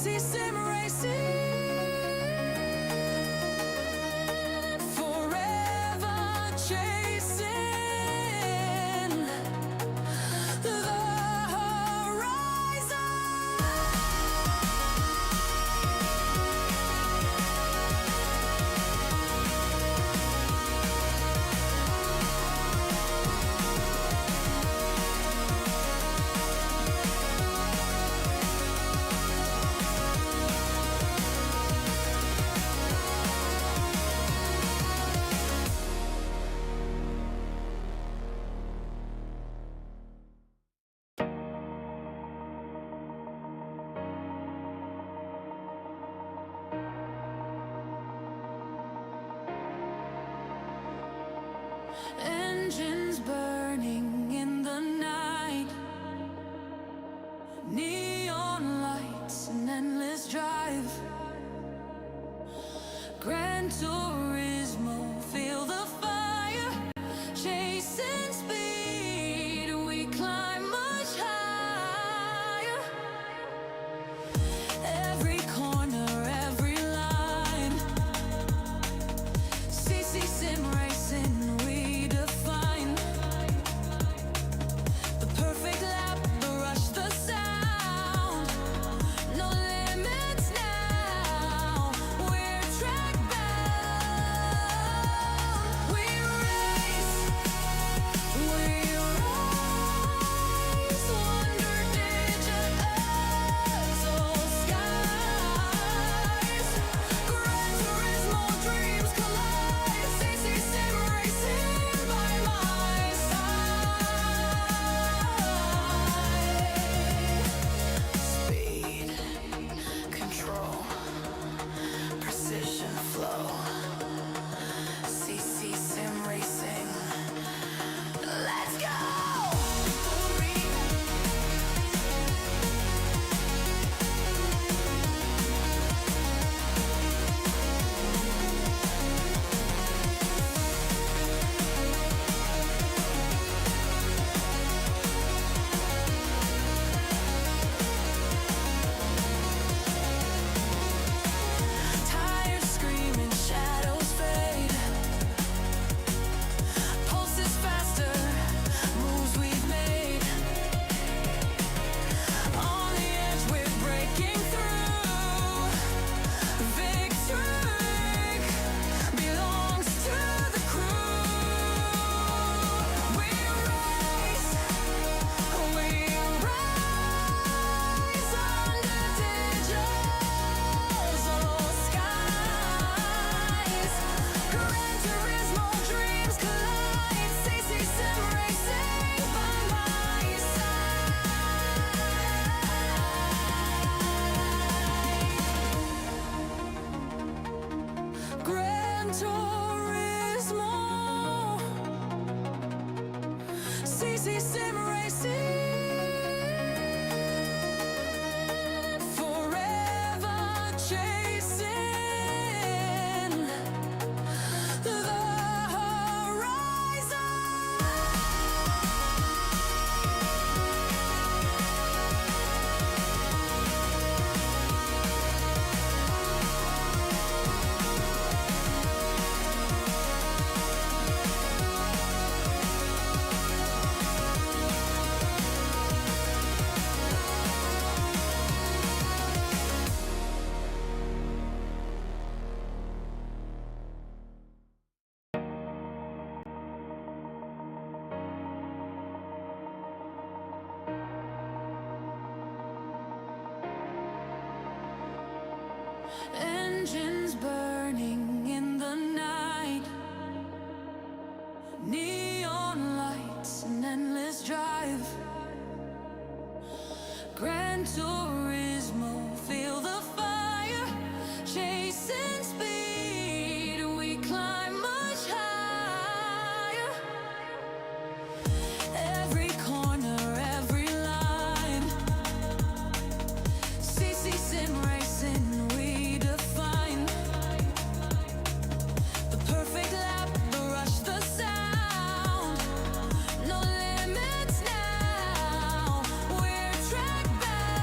CC sim racing, forever chasing the horizon. Engines burning in the night, neon lights, an endless drive. Gran Turismo, feel the fire, chasing speed, we climb much higher. Every corner, every line, CC sim racing, we define the perfect lap, the rush, the sound. No limits now, we're track bound. We race, we rise, wonder digital skies. Gran Turismo dreams collide, CC sim racing by my side. Speed, control, precision, flow. CC sim racing, let's go! Tires screaming, shadows fade. Pulses faster, moves we've made. On the edge, we're breaking through. Victory belongs to the crew. We race, we rise under digital skies. Gran Turismo dreams collide, CC sim racing by my side. Gran Turismo, CC sim racing, forever chasing the horizon. Engines burning in the night, neon lights, an endless drive. Gran Turismo, feel the fire, chasing speed, we climb much higher. Every corner, every line, CC sim racing, we define the perfect lap, the rush, the sound. No limits now, we're track bound.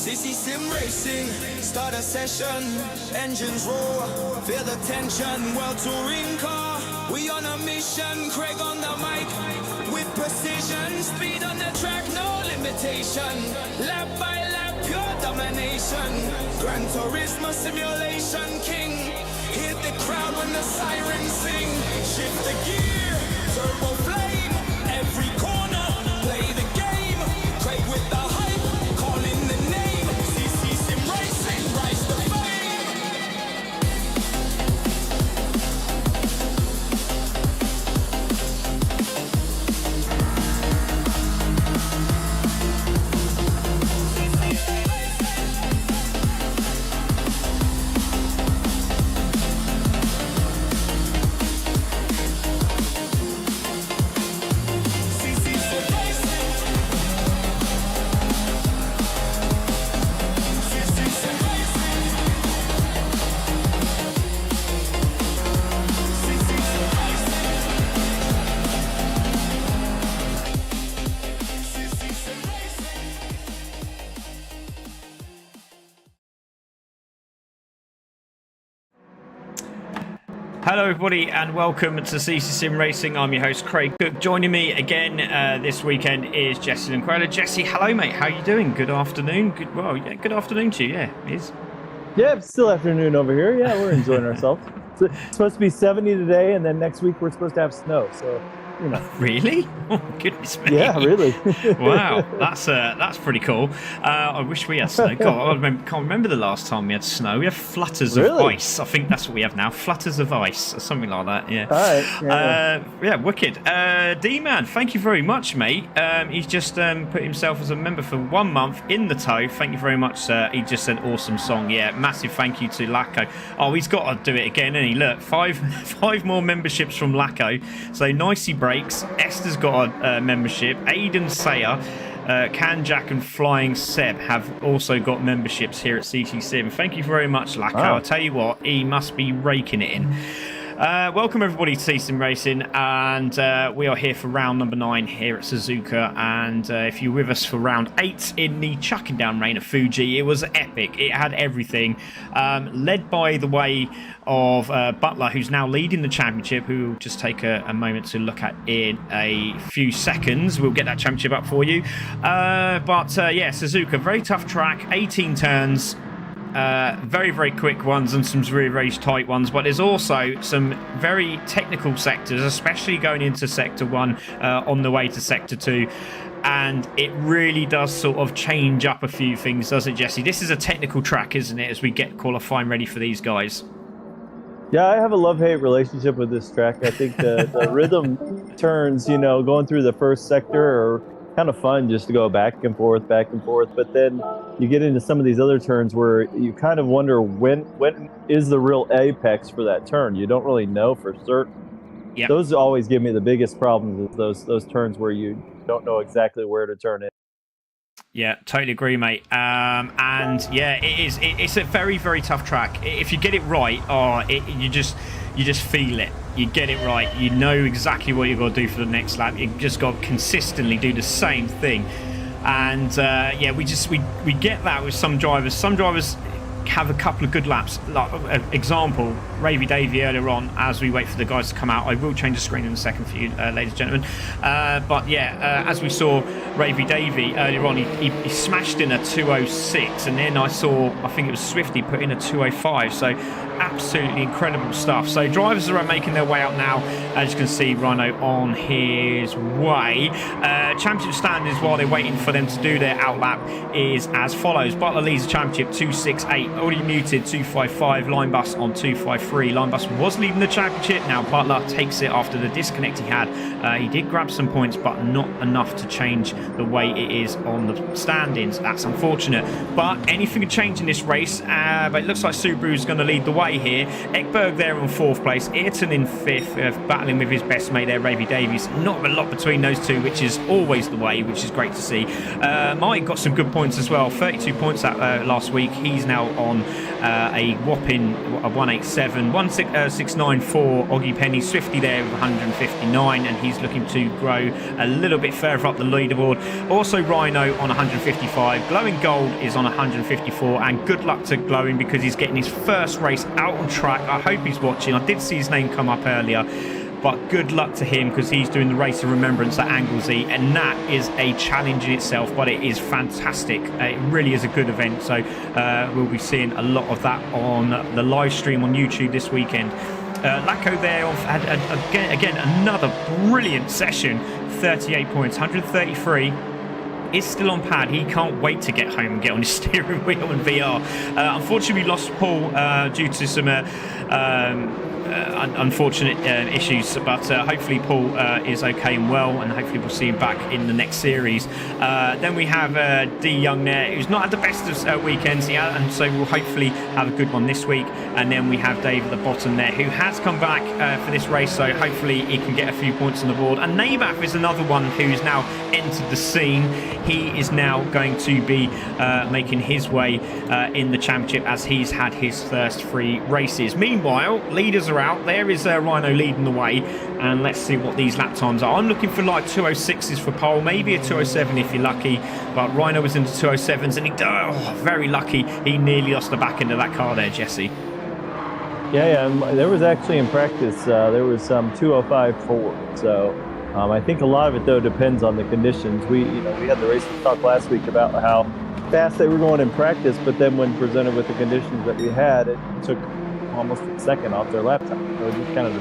CC Sim Racing, start a session. Engines roar, feel the tension. World touring car, we on a mission. Craig on the mic, with precision. Speed on the track, no limitation. Lap by lap, pure domination. Gran Turismo simulation king. Hit the crowd when the sirens sing. Shift the gear, turbo flame. Every corner, play the game. Craig with the hype, calling the name. CC Sim Racing, rise to fame. Hello everybody and welcome to Ccsr Sim Racing. I'm your host Craig Cook. Joining me again this weekend is Jesse and Quella. Jesse, hello mate, how you doing? Good afternoon. Good afternoon to you, yeah, it is. Yeah, it's still afternoon over here. Yeah, we're enjoying ourselves. It's supposed to be 70 today, and then next week we're supposed to have snow, so, you know. Really? Oh, goodness me. Yeah, really. Wow, that's pretty cool. I wish we had snow. God, I can't remember the last time we had snow. We have flutters of ice. I think that's what we have now. Flutters of ice, or something like that, yeah. All right. Yeah, wicked. D-Man, thank you very much, mate. He's just put himself as a member for 1 month in the tow. Thank you very much, sir. He just said awesome song. Yeah, massive thank you to Lacko. Oh, he's got to do it again, hasn't he? Look, five more memberships from Lacko. So nicey breaks. Esther's got a membership. Aidan Sayer, Jack and Flying Seb have also got memberships here at CC Sim. Thank you very much, Lacko. Wow. I'll tell you what, he must be raking it in. Welcome everybody to CC Sim Racing, and we are here for round number 9 here at Suzuka. And if you're with us for round 8 in the chucking down rain of Fuji, it was epic. It had everything, led by the way of Butler, who's now leading the championship, who will just take a moment to look at in a few seconds. We'll get that championship up for you. Yeah, Suzuka, very tough track, 18 turns. Very, very quick ones and some really, very tight ones, but there's also some very technical sectors, especially going into Sector 1 on the way to Sector 2. And it really does sort of change up a few things, doesn't it, Jesse? This is a technical track, isn't it, as we get qualifying ready for these guys? Yeah, I have a love-hate relationship with this track. I think the rhythm turns, you know, going through the first sector are kind of fun just to go back and forth. But then you get into some of these other turns where you kind of wonder when is the real apex for that turn. You don't really know for certain. Yep. Those always give me the biggest problems, is those turns where you don't know exactly where to turn in. Yeah, totally agree, mate. And yeah, it's a very, very tough track. If you get it right, you just feel it. You get it right. You know exactly what you've got to do for the next lap. You just got to consistently do the same thing. And yeah, we get that with some drivers. Some drivers have a couple of good laps. Like example, Ravy Davey earlier on, as we wait for the guys to come out. I will change the screen in a second for you, ladies and gentlemen. But yeah, as we saw Ravy Davey earlier on, he smashed in a 206, and then I think it was Swifty put in a 205. So absolutely incredible stuff. So drivers are making their way out now. As you can see, Rhino on his way. Championship standings while they're waiting for them to do their outlap is as follows. Butler leads the championship 268. Already muted 255. Line Bus on 253. Line Bus was leading the championship. Now Butler takes it after the disconnect he had. He did grab some points, but not enough to change the way it is on the standings. That's unfortunate. But anything can change in this race. But it looks like Subaru's going to lead the way here. Ekberg there in 4th place. Ayrton in 5th, battling with his best mate there, Ravy Davies. Not a lot between those two, which is always the way, which is great to see. Mike got some good points as well. 32 points last week. He's now on a whopping 187. 169 for Oggy Penny. Swifty there with 159, and he's looking to grow a little bit further up the leaderboard. Also Rhino on 155. Glowing Gold is on 154, and good luck to Glowing because he's getting his first race out on track. I hope he's watching. I did see his name come up earlier, but good luck to him because he's doing the race of remembrance at Anglesey, and that is a challenge in itself, but it is fantastic. It really is a good event, so we'll be seeing a lot of that on the live stream on YouTube this weekend. Lacko there had again another brilliant session. 38 points, 133. Is still on pad. He can't wait to get home and get on his steering wheel and VR. Unfortunately, we lost Paul due to some unfortunate issues, but hopefully Paul is okay and well, and hopefully we'll see him back in the next series. Then we have D Young there, who's not had the best of weekends yet, and so we'll hopefully have a good one this week. And then we have Dave at the bottom there, who has come back for this race, so hopefully he can get a few points on the board. And Nabath is another one who's now entered the scene. He is now going to be making his way in the championship as he's had his first 3 races. Meanwhile, leaders are out. There is Rhino leading the way, and let's see what these lap times are. I'm looking for like 206s for pole, maybe a 207 if you're lucky, but Rhino was into 207s, and he very lucky. He nearly lost the back end of that car there, Jesse. Yeah, there was actually in practice, there was some 205.4, so I think a lot of it though depends on the conditions. We had the racing talk last week about how fast they were going in practice, but then when presented with the conditions that we had, it took almost a second off their lap time. So it just kind of.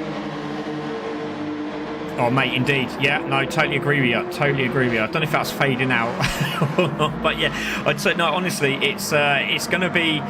Oh, mate, indeed. Yeah, no, totally agree with you. Totally agree with you. I don't know if that's fading out or not, but yeah, I'd say no. Honestly, it's going to be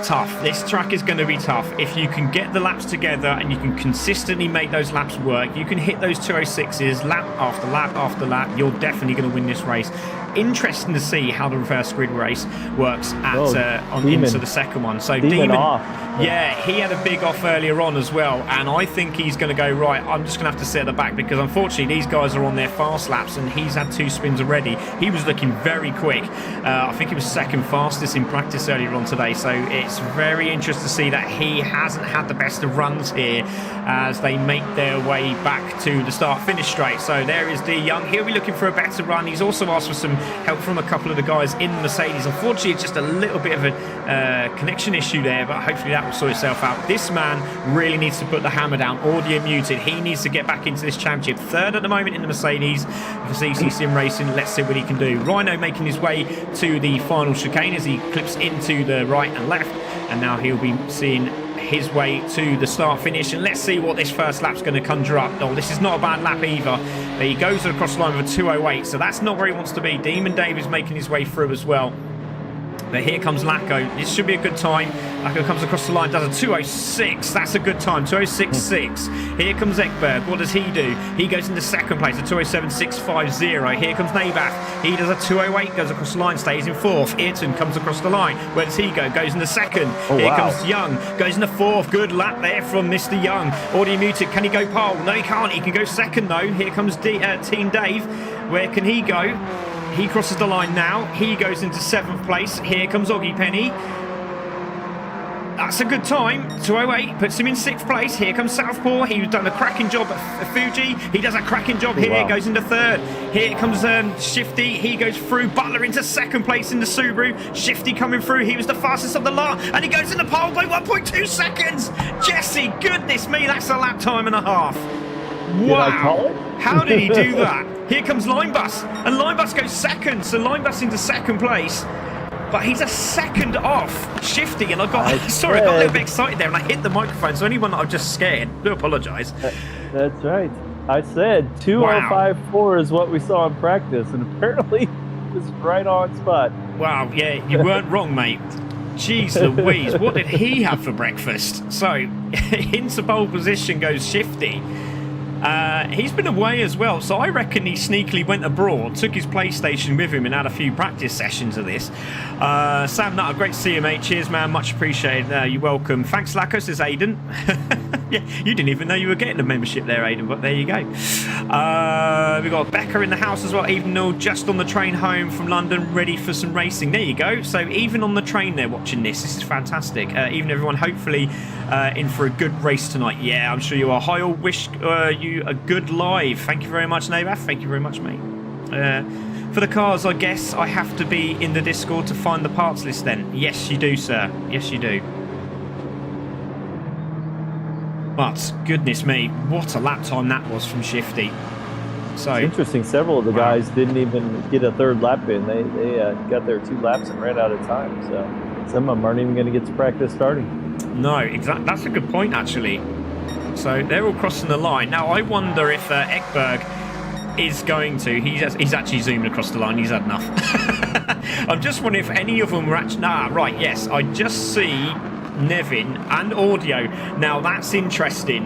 tough. This track is going to be tough. If you can get the laps together and you can consistently make those laps work, you can hit those 206s lap after lap after lap, you're definitely going to win this race. Interesting to see how the reverse grid race works into the second one. So Demon off. Yeah, he had a big off earlier on as well, and I think he's going to go, right, I'm just going to have to sit at the back because unfortunately these guys are on their fast laps and he's had 2 spins already. He was looking very quick. I think he was second fastest in practice earlier on today, so it's very interesting to see that he hasn't had the best of runs here as they make their way back to the start-finish straight. So there is D Young. He'll be looking for a better run. He's also asked for some help from a couple of the guys in the Mercedes. Unfortunately, it's just a little bit of a connection issue there, but hopefully that will sort itself out. This man really needs to put the hammer down. Audio muted. He needs to get back into this championship. 3rd at the moment in the Mercedes for CC Sim Racing. Let's see what he can do. Rhino making his way to the final chicane as he clips into the right and left, and now he'll be seeing his way to the start finish, and let's see what this first lap's going to conjure up. Oh, this is not a bad lap either, but he goes across the line with a 208, so that's not where he wants to be. Demon Dave is making his way through as well. But here comes Lacko. This should be a good time. Lacko comes across the line, does a 206. That's a good time. 206.6. Here comes Ekberg. What does he do? He goes into second place, a 207.650. Here comes Nabath. He does a 208, goes across the line, stays in 4th. Ayrton comes across the line. Where does he go? Goes into second. Here comes Young. Goes into 4th. Good lap there from Mr. Young. Audio muted. Can he go pole? No, he can't. He can go second, though. Here comes Team Dave. Where can he go? He crosses the line now. He goes into 7th place. Here comes Oggy Penny. That's a good time. 208 puts him in 6th place. Here comes Southpaw. He's done a cracking job at Fuji. He does a cracking job here. Goes into 3rd. Here comes Shifty. He goes through. Butler into 2nd place in the Subaru. Shifty coming through. He was the fastest of the lot. And he goes in the pole by 1.2 seconds. Jesse, goodness me, that's a lap time and a half. Wow. How did he do that? Here comes Linebus, and Linebus goes second, so Linebus into 2nd place. But he's a second off Shifty, and I got a little bit excited there, and I hit the microphone, so anyone that I'm just scared, do apologise. That's right. I said 205.4 is what we saw in practice, and apparently it was right on spot. Wow, yeah, you weren't wrong, mate. Jeez Louise, what did he have for breakfast? So, into pole position goes Shifty. He's been away as well, so I reckon he sneakily went abroad, took his PlayStation with him and had a few practice sessions of this. Sam Nutter, great to see you, mate. Cheers, man. Much appreciated. You're welcome. Thanks, Lacko, says Aiden. Yeah, you didn't even know you were getting a membership there, Aidan, but there you go. We've got Becca in the house as well. Even though just on the train home from London, ready for some racing. There you go. So even on the train they're watching this. This is fantastic. Even everyone hopefully in for a good race tonight. Yeah, I'm sure you are. Hi all, wish you a good live. Thank you very much, Navath. Thank you very much, mate. For the cars, I guess I have to be in the Discord to find the parts list then. Yes, you do, sir. Yes, you do. But, goodness me, what a lap time that was from Shifty. So it's interesting, several of the guys didn't even get a third lap in. They got their 2 laps and ran out of time. So some of them aren't even going to get to practice starting. No, exactly. That's a good point, actually. So they're all crossing the line. Now, I wonder if Ekberg is going to... He's actually zooming across the line. He's had enough. I'm just wondering if any of them were actually... right, yes. I just see Nevin and Audio. Now, that's interesting.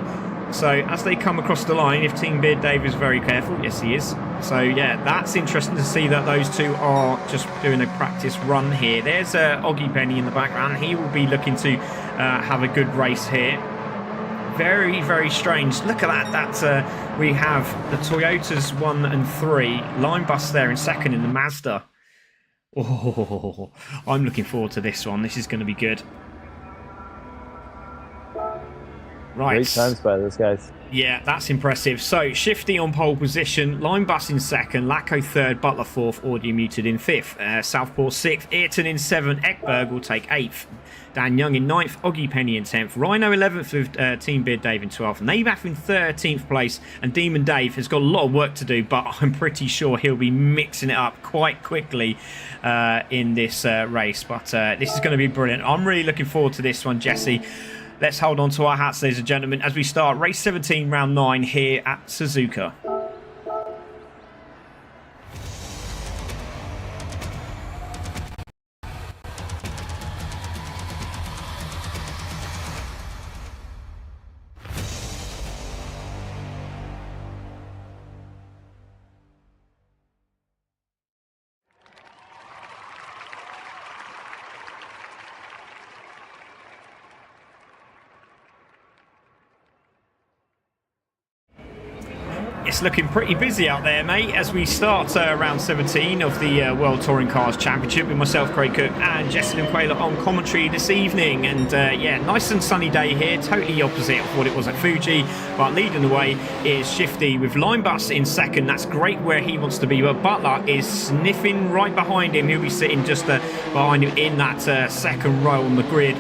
So, as they come across the line, if Team Beard Dave is very careful, yes, he is. So, yeah, that's interesting to see that those two are just doing a practice run here. There's Oggy Penny in the background. He will be looking to have a good race here. Very, very strange. Look at that. We have the Toyotas 1 and 3. Line bus there in second in the Mazda. Oh, I'm looking forward to this one. This is going to be good. Right. Great times by those guys. Yeah, that's impressive. So, Shifty on pole position, Line Bus in second, Lacko third, Butler fourth, Audio Muted in fifth, Southpaw sixth, Ayrton in seventh, Ekberg will take eighth, Dan Young in ninth, Oggy Penny in 10th, Rhino 11th with Team Beard Dave in 12th, Nabath in 13th place, and Demon Dave has got a lot of work to do, but I'm pretty sure he'll be mixing it up quite quickly in this race. But this is going to be brilliant. I'm really looking forward to this one, Jesse. Let's hold on to our hats, ladies and gentlemen, as we start race 17, round 9 here at Suzuka. It's looking pretty busy out there, mate, as we start round 17 of the World Touring Cars Championship with myself, Craig Cook, and Jesse Quayler on commentary this evening. And yeah, nice and sunny day here, totally opposite of what it was at Fuji. But leading the way is Shifty with Line Bus in second. That's great where he wants to be, but Butler is sniffing right behind him. He'll be sitting just behind him in that second row on the grid.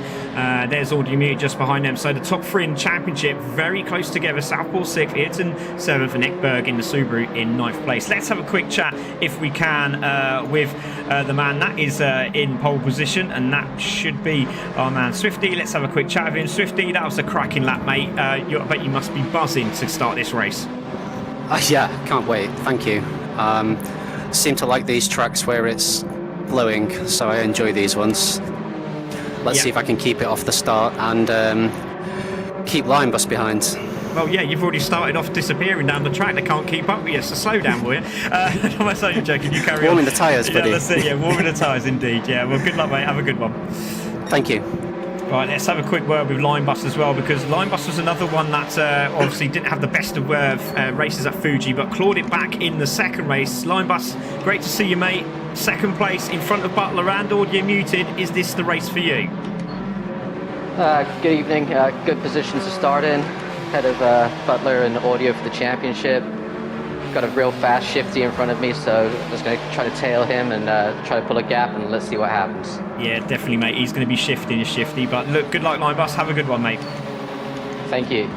There's Audio Mute just behind them. So the top 3 in the championship very close together. Southpaw 6th, Ayrton 7th, and Ekberg in the Subaru in 9th place. Let's have a quick chat, if we can, with the man that is in pole position, and that should be our man Swifty. Let's have a quick chat with him. Swifty, that was a cracking lap, mate. I bet you must be buzzing to start this race. Yeah, can't wait. Thank you. Seem to like these tracks where it's blowing, so I enjoy these ones. Let's see if I can keep it off the start and keep Line Bus behind. Well, yeah, you've already started off disappearing down the track. They can't keep up with you, so slow down, will you? I'm only joking. You carry warming on. The tyres, buddy. Yeah, that's it. Yeah, warming the tyres, indeed. Yeah, well, good luck, mate. Have a good one. Thank you. Right, let's have a quick word with Line Bus as well, because Line Bus was another one that obviously didn't have the best of races at Fuji, but clawed it back in the second race. Line Bus, great to see you, mate. Second place in front of Butler and Audio Muted. Is this the race for you? Good evening. Good position to start in. Ahead of Butler and Audio for the championship. Got a real fast Shifty in front of me, so I'm just going to try to tail him and try to pull a gap, and let's see what happens. Yeah, definitely, mate. He's going to be shifty, but look, good luck, Line Bus. Have a good one, mate. Thank you.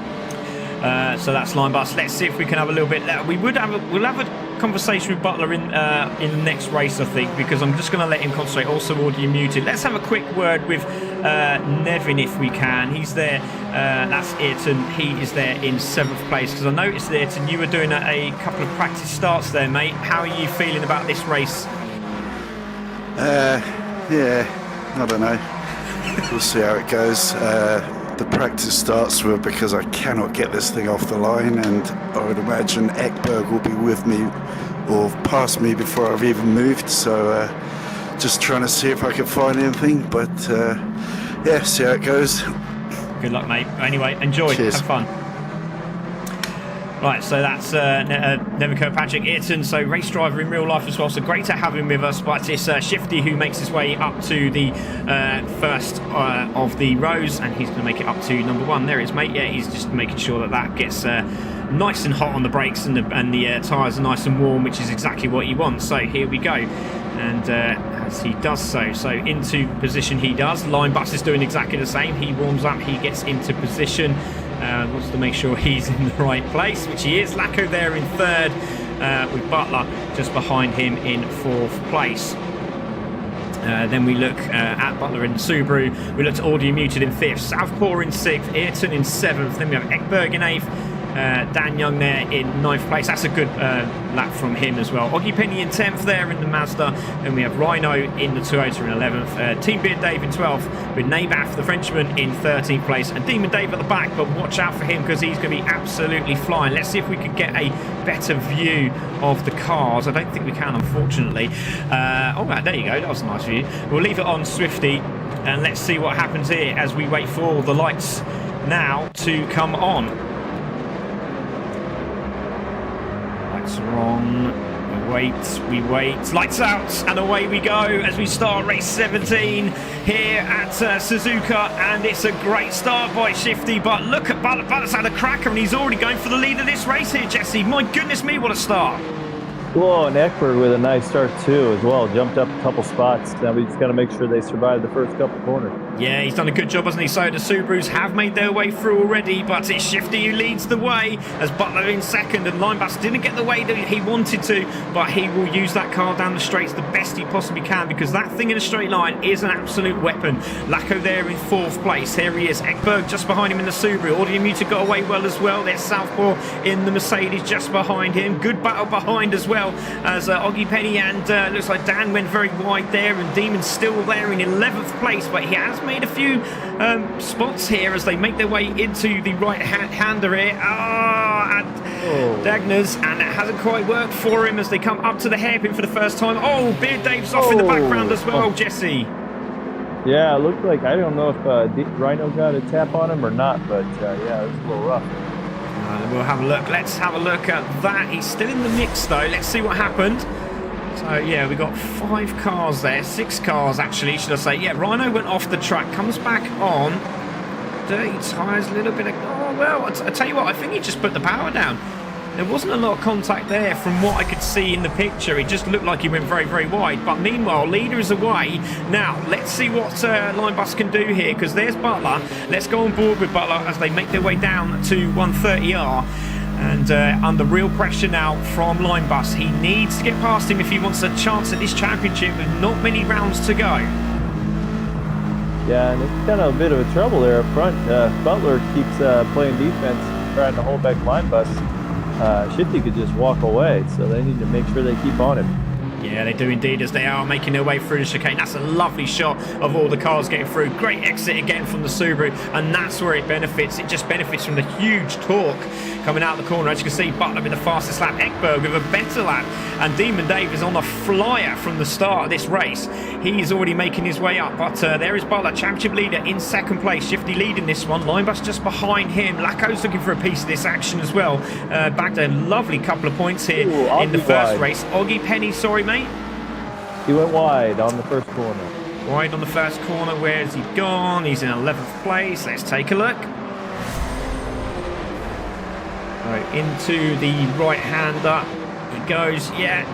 So that's Line Bus. Let's see if we can have a little bit. We'll have a conversation with Butler in the next race, I think, because I'm just going to let him concentrate. Also, Audio Muted. Let's have a quick word with Nevin if we can. He's there. That's Ayrton. He is there in 7th place, because I noticed, Ayrton, you were doing a couple of practice starts there, mate. How are you feeling about this race? Yeah, I don't know. We'll see how it goes. The practice starts were because I cannot get this thing off the line, and I would imagine Ekberg will be with me or past me before I've even moved, so just trying to see if I can find anything, but yeah, see how it goes. Good luck, mate. Anyway, enjoy. Cheers. Have fun. Right, so that's Nevico Patrick Ayrton, so race driver in real life as well, so great to have him with us. But it's Shifty who makes his way up to the first of the rows, and he's going to make it up to number 1. There it is, mate. Yeah, he's just making sure that that gets nice and hot on the brakes, and the tyres are nice and warm, which is exactly what he wants. So here we go. And as he does so into position he does. Line Bus is doing exactly the same. He warms up, he gets into position. Wants to make sure he's in the right place, which he is. Lacko there in 3rd, with Butler just behind him in 4th place. Then we look at Butler in the Subaru. We look at Audio Muted in 5th, Southpaw in 6th, Ayrton in 7th. Then we have Ekberg in 8th. Dan Young there in 9th place. That's a good lap from him as well. Oggy Penny in 10th there in the Mazda. Then we have Rhino in the Toyota in 11th. Team Beard Dave in 12th, with Nabaf, the Frenchman, in 13th place. And Demon Dave at the back, but watch out for him because he's going to be absolutely flying. Let's see if we can get a better view of the cars. I don't think we can, unfortunately. There you go. That was a nice view. We'll leave it on Swifty, and let's see what happens here as we wait for all the lights now to come on. Lights are on. We wait. Lights out, and away we go as we start race 17 here at Suzuka, and it's a great start by Shifty. But look at Butler's had a cracker, and he's already going for the lead of this race here, Jesse. My goodness me, what a start! Well, and Ekberg with a nice start too as well. Jumped up a couple spots. Now we just got to make sure they survive the first couple corners. Yeah, he's done a good job, hasn't he? So the Subarus have made their way through already, but it's Shifty who leads the way as Butler in 2nd, and Linebus didn't get the way that he wanted to, but he will use that car down the straights the best he possibly can, because that thing in a straight line is an absolute weapon. Lacko there in 4th place. Here he is. Ekberg just behind him in the Subaru. Audio Muted got away well as well. There's Southpaw in the Mercedes just behind him. Good battle behind as well as Oggy Penny, and looks like Dan went very wide there, and Demon's still there in 11th place, but he has made a few spots here as they make their way into the right-hander here. Dagners, and it hasn't quite worked for him as they come up to the hairpin for the first time. Oh, Beard Dave's off in the background as well, Jesse. Yeah, it looked like, I don't know if Rhino got a tap on him or not, but yeah, it was a little rough. We'll have a look. Let's have a look at that. He's still in the mix though. Let's see what happened. So yeah, we got 5 cars there, 6 cars actually, should I say. Yeah, Rhino went off the track, comes back on. Dirty tyres, a little bit of... Oh, well, I tell you what, I think he just put the power down. There wasn't a lot of contact there from what I could see in the picture. It just looked like he went very, very wide. But meanwhile, leader is away. Now, let's see what Linebus can do here, because there's Butler. Let's go on board with Butler as they make their way down to 130R. And under real pressure now from Linebus. He needs to get past him if he wants a chance at this championship with not many rounds to go. Yeah, and it's kind of a bit of a trouble there up front. Butler keeps playing defense, trying to hold back Linebus. Shifty could just walk away, so they need to make sure they keep on him. Yeah, they do indeed, as they are making their way through the chicane. That's a lovely shot of all the cars getting through. Great exit again from the Subaru, and that's where it benefits. It just benefits from the huge torque coming out of the corner. As you can see, Butler with the fastest lap, Ekberg with a better lap, and Demon Dave is on a flyer from the start of this race. He's already making his way up, but there is Butler, championship leader in 2nd place. Shifty leading this one. Linebus just behind him. Lacko's looking for a piece of this action as well. Backed a lovely couple of points here in the first race. Oggy Penny, sorry mate. He went wide on the first corner. Wide on the first corner. Where's he gone? He's in 11th place. Let's take a look. Right, into the right-hander he goes. Yeah,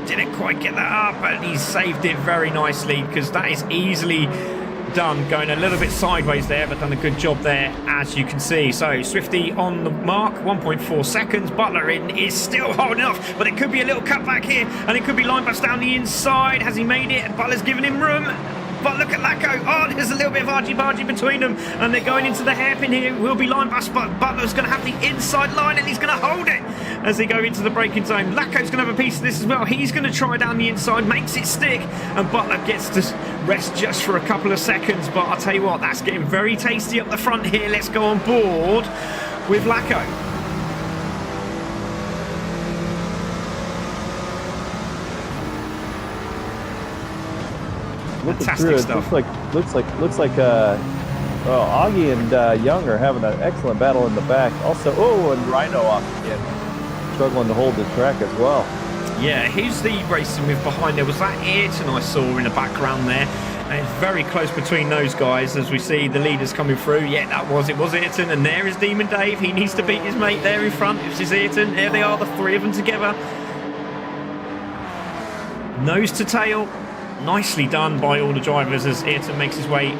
didn't quite get that up, but he saved it very nicely, because that is easily done, going a little bit sideways there, but done a good job there, as you can see. So Swifty on the mark, 1.4 seconds. Butler in is still holding off, but it could be a little cutback here, and it could be Linebus down the inside. Has he made it? Butler's giving him room. But look at Lacko. Oh, there's a little bit of argy-bargy between them, and they're going into the hairpin here. It will be Linebus, but Butler's going to have the inside line, and he's going to hold it as they go into the braking zone. Lacko's going to have a piece of this as well. He's going to try down the inside, makes it stick, and Butler gets to rest just for a couple of seconds. But I'll tell you what, that's getting very tasty up the front here. Let's go on board with Lacko. Looking Fantastic through it, stuff. looks like Well, Augie and Young are having an excellent battle in the back. Also, and Rhino off again, struggling to hold the track as well. Yeah, who's the racing with behind there? Was that Ayrton I saw in the background there? And it's very close between those guys as we see the leaders coming through. Yeah, it was Ayrton, and there is Demon Dave. He needs to beat his mate there in front. This is Ayrton. There they are, the three of them together. Nose to tail. Nicely done by all the drivers as Ayrton makes his way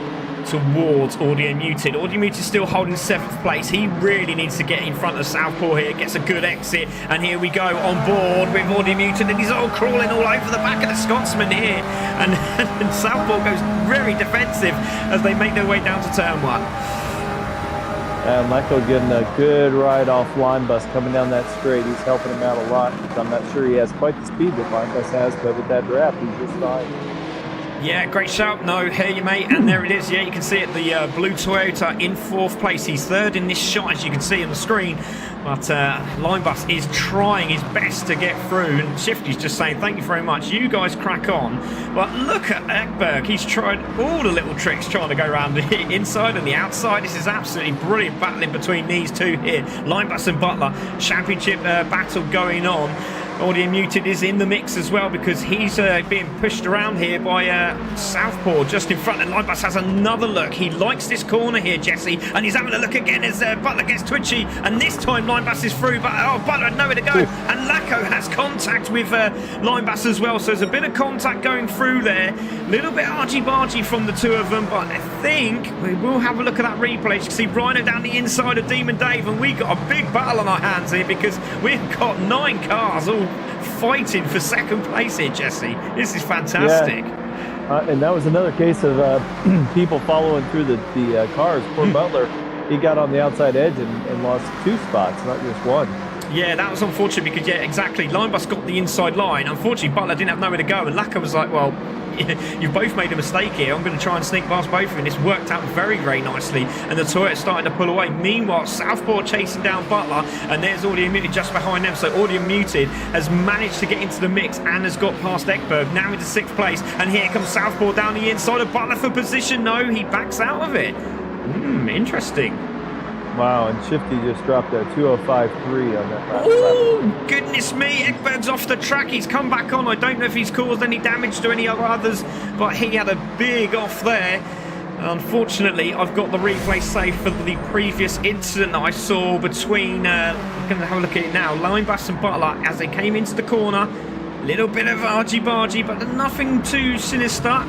towards Audio Muted. Audio Muted still holding 7th place. He really needs to get in front of Southpaw here, gets a good exit, and here we go on board with Audio Muted, and he's all crawling all over the back of the Scotsman here, and Southpaw goes very defensive as they make their way down to turn 1. And Lecco getting a good ride off Line Bus coming down that straight. He's helping him out a lot. I'm not sure he has quite the speed that Line Bus has, but with that draft, he's just fine. Yeah, great shout. No, hear you, mate. And there it is. Yeah, you can see it. The blue Toyota in 4th place. He's 3rd in this shot, as you can see on the screen. But Linebus is trying his best to get through. And Shifty's just saying, thank you very much. You guys crack on. But look at Ekberg. He's tried all the little tricks trying to go around the inside and the outside. This is absolutely brilliant battling between these two here. Linebus and Butler. Championship battle going on. Audio Muted is in the mix as well because he's being pushed around here by Southpaw just in front, and Linebus has another look. He likes this corner here, Jesse, and he's having a look again as Butler gets twitchy, and this time Linebus is through, but Butler had nowhere to go, and Lacko has contact with Linebus as well, so there's a bit of contact going through there. A little bit argy-bargy from the two of them, but I think we will have a look at that replay. You can see Rhino down the inside of Demon Dave, and we got a big battle on our hands here because we've got 9 cars all fighting for 2nd place here, Jesse. This is fantastic. Yeah. And that was another case of people following through the cars. Poor Butler, he got on the outside edge and lost 2 spots, not just 1. Yeah, that was unfortunate because, yeah, exactly. Linebus got the inside line. Unfortunately, Butler didn't have nowhere to go, and Lacko was like, well, you've both made a mistake here. I'm going to try and sneak past both of you. And it's worked out very, very nicely. And the Toyota's starting to pull away. Meanwhile, Southpaw chasing down Butler. And there's Audio Muted just behind them. So Audio Muted has managed to get into the mix and has got past Ekberg. Now into 6th place. And here comes Southpaw down the inside of Butler for position. No, he backs out of it. Interesting. Wow, and Shifty just dropped a 2:05.3 on that last Oh, goodness me. Ekberg's off the track. He's come back on. I don't know if he's caused any damage to any others, but he had a big off there. Unfortunately, I've got the replay saved for the previous incident that I saw between, I'm going to have a look at it now, Linebus and Butler as they came into the corner. Little bit of argy-bargy, but nothing too sinister.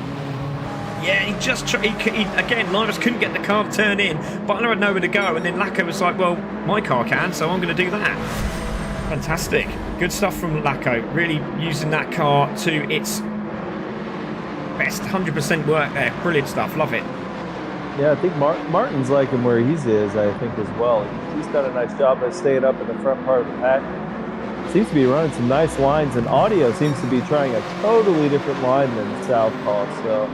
Yeah, he just again, Linus couldn't get the car to turn in. Butler had nowhere to go, and then Lacko was like, well, my car can, so I'm going to do that. Fantastic. Good stuff from Lacko. Really using that car to its best. 100% work there. Brilliant stuff. Love it. Yeah, I think Martin's liking where he is, I think, as well. He's done a nice job of staying up in the front part of the pack. Seems to be running some nice lines, and Audio seems to be trying a totally different line than Southpaw, so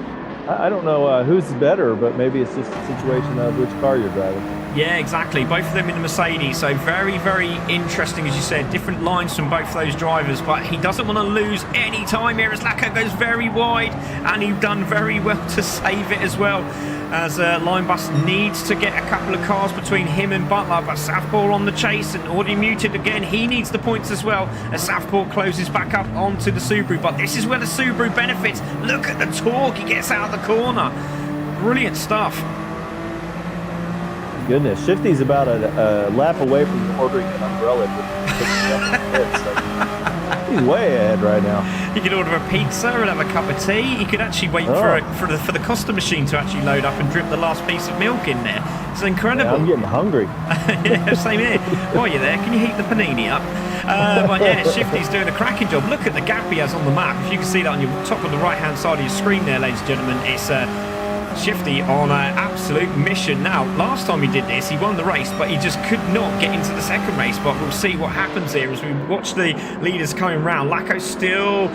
I don't know who's better, but maybe it's just a situation of which car you're driving. Yeah, exactly. Both of them in the Mercedes. So very, very interesting, as you said. Different lines from both those drivers, but he doesn't want to lose any time here as Lacko goes very wide, and he's done very well to save it as well. As Linebus needs to get a couple of cars between him and Butler, but Southpaw on the chase, and Audio Muted again, he needs the points as well as Southpaw closes back up onto the Subaru, but this is where the Subaru benefits. Look at the torque he gets out of the corner. Brilliant stuff. Goodness, Shifty's about a lap away from ordering an umbrella. He's way ahead right now. He could order a pizza and have a cup of tea. He could actually wait for the Costa machine to actually load up and drip the last piece of milk in there. It's incredible. Yeah, I'm getting hungry. Yeah, same here. While you're there, can you heat the panini up? But yeah, Shifty's doing a cracking job. Look at the gap he has on the map. If you can see that on your top of the right-hand side of your screen there, ladies and gentlemen, it's Shifty on an absolute mission. Now, last time he did this, he won the race, but he just could not get into the second race. But we'll see what happens here as we watch the leaders coming round. Lacko still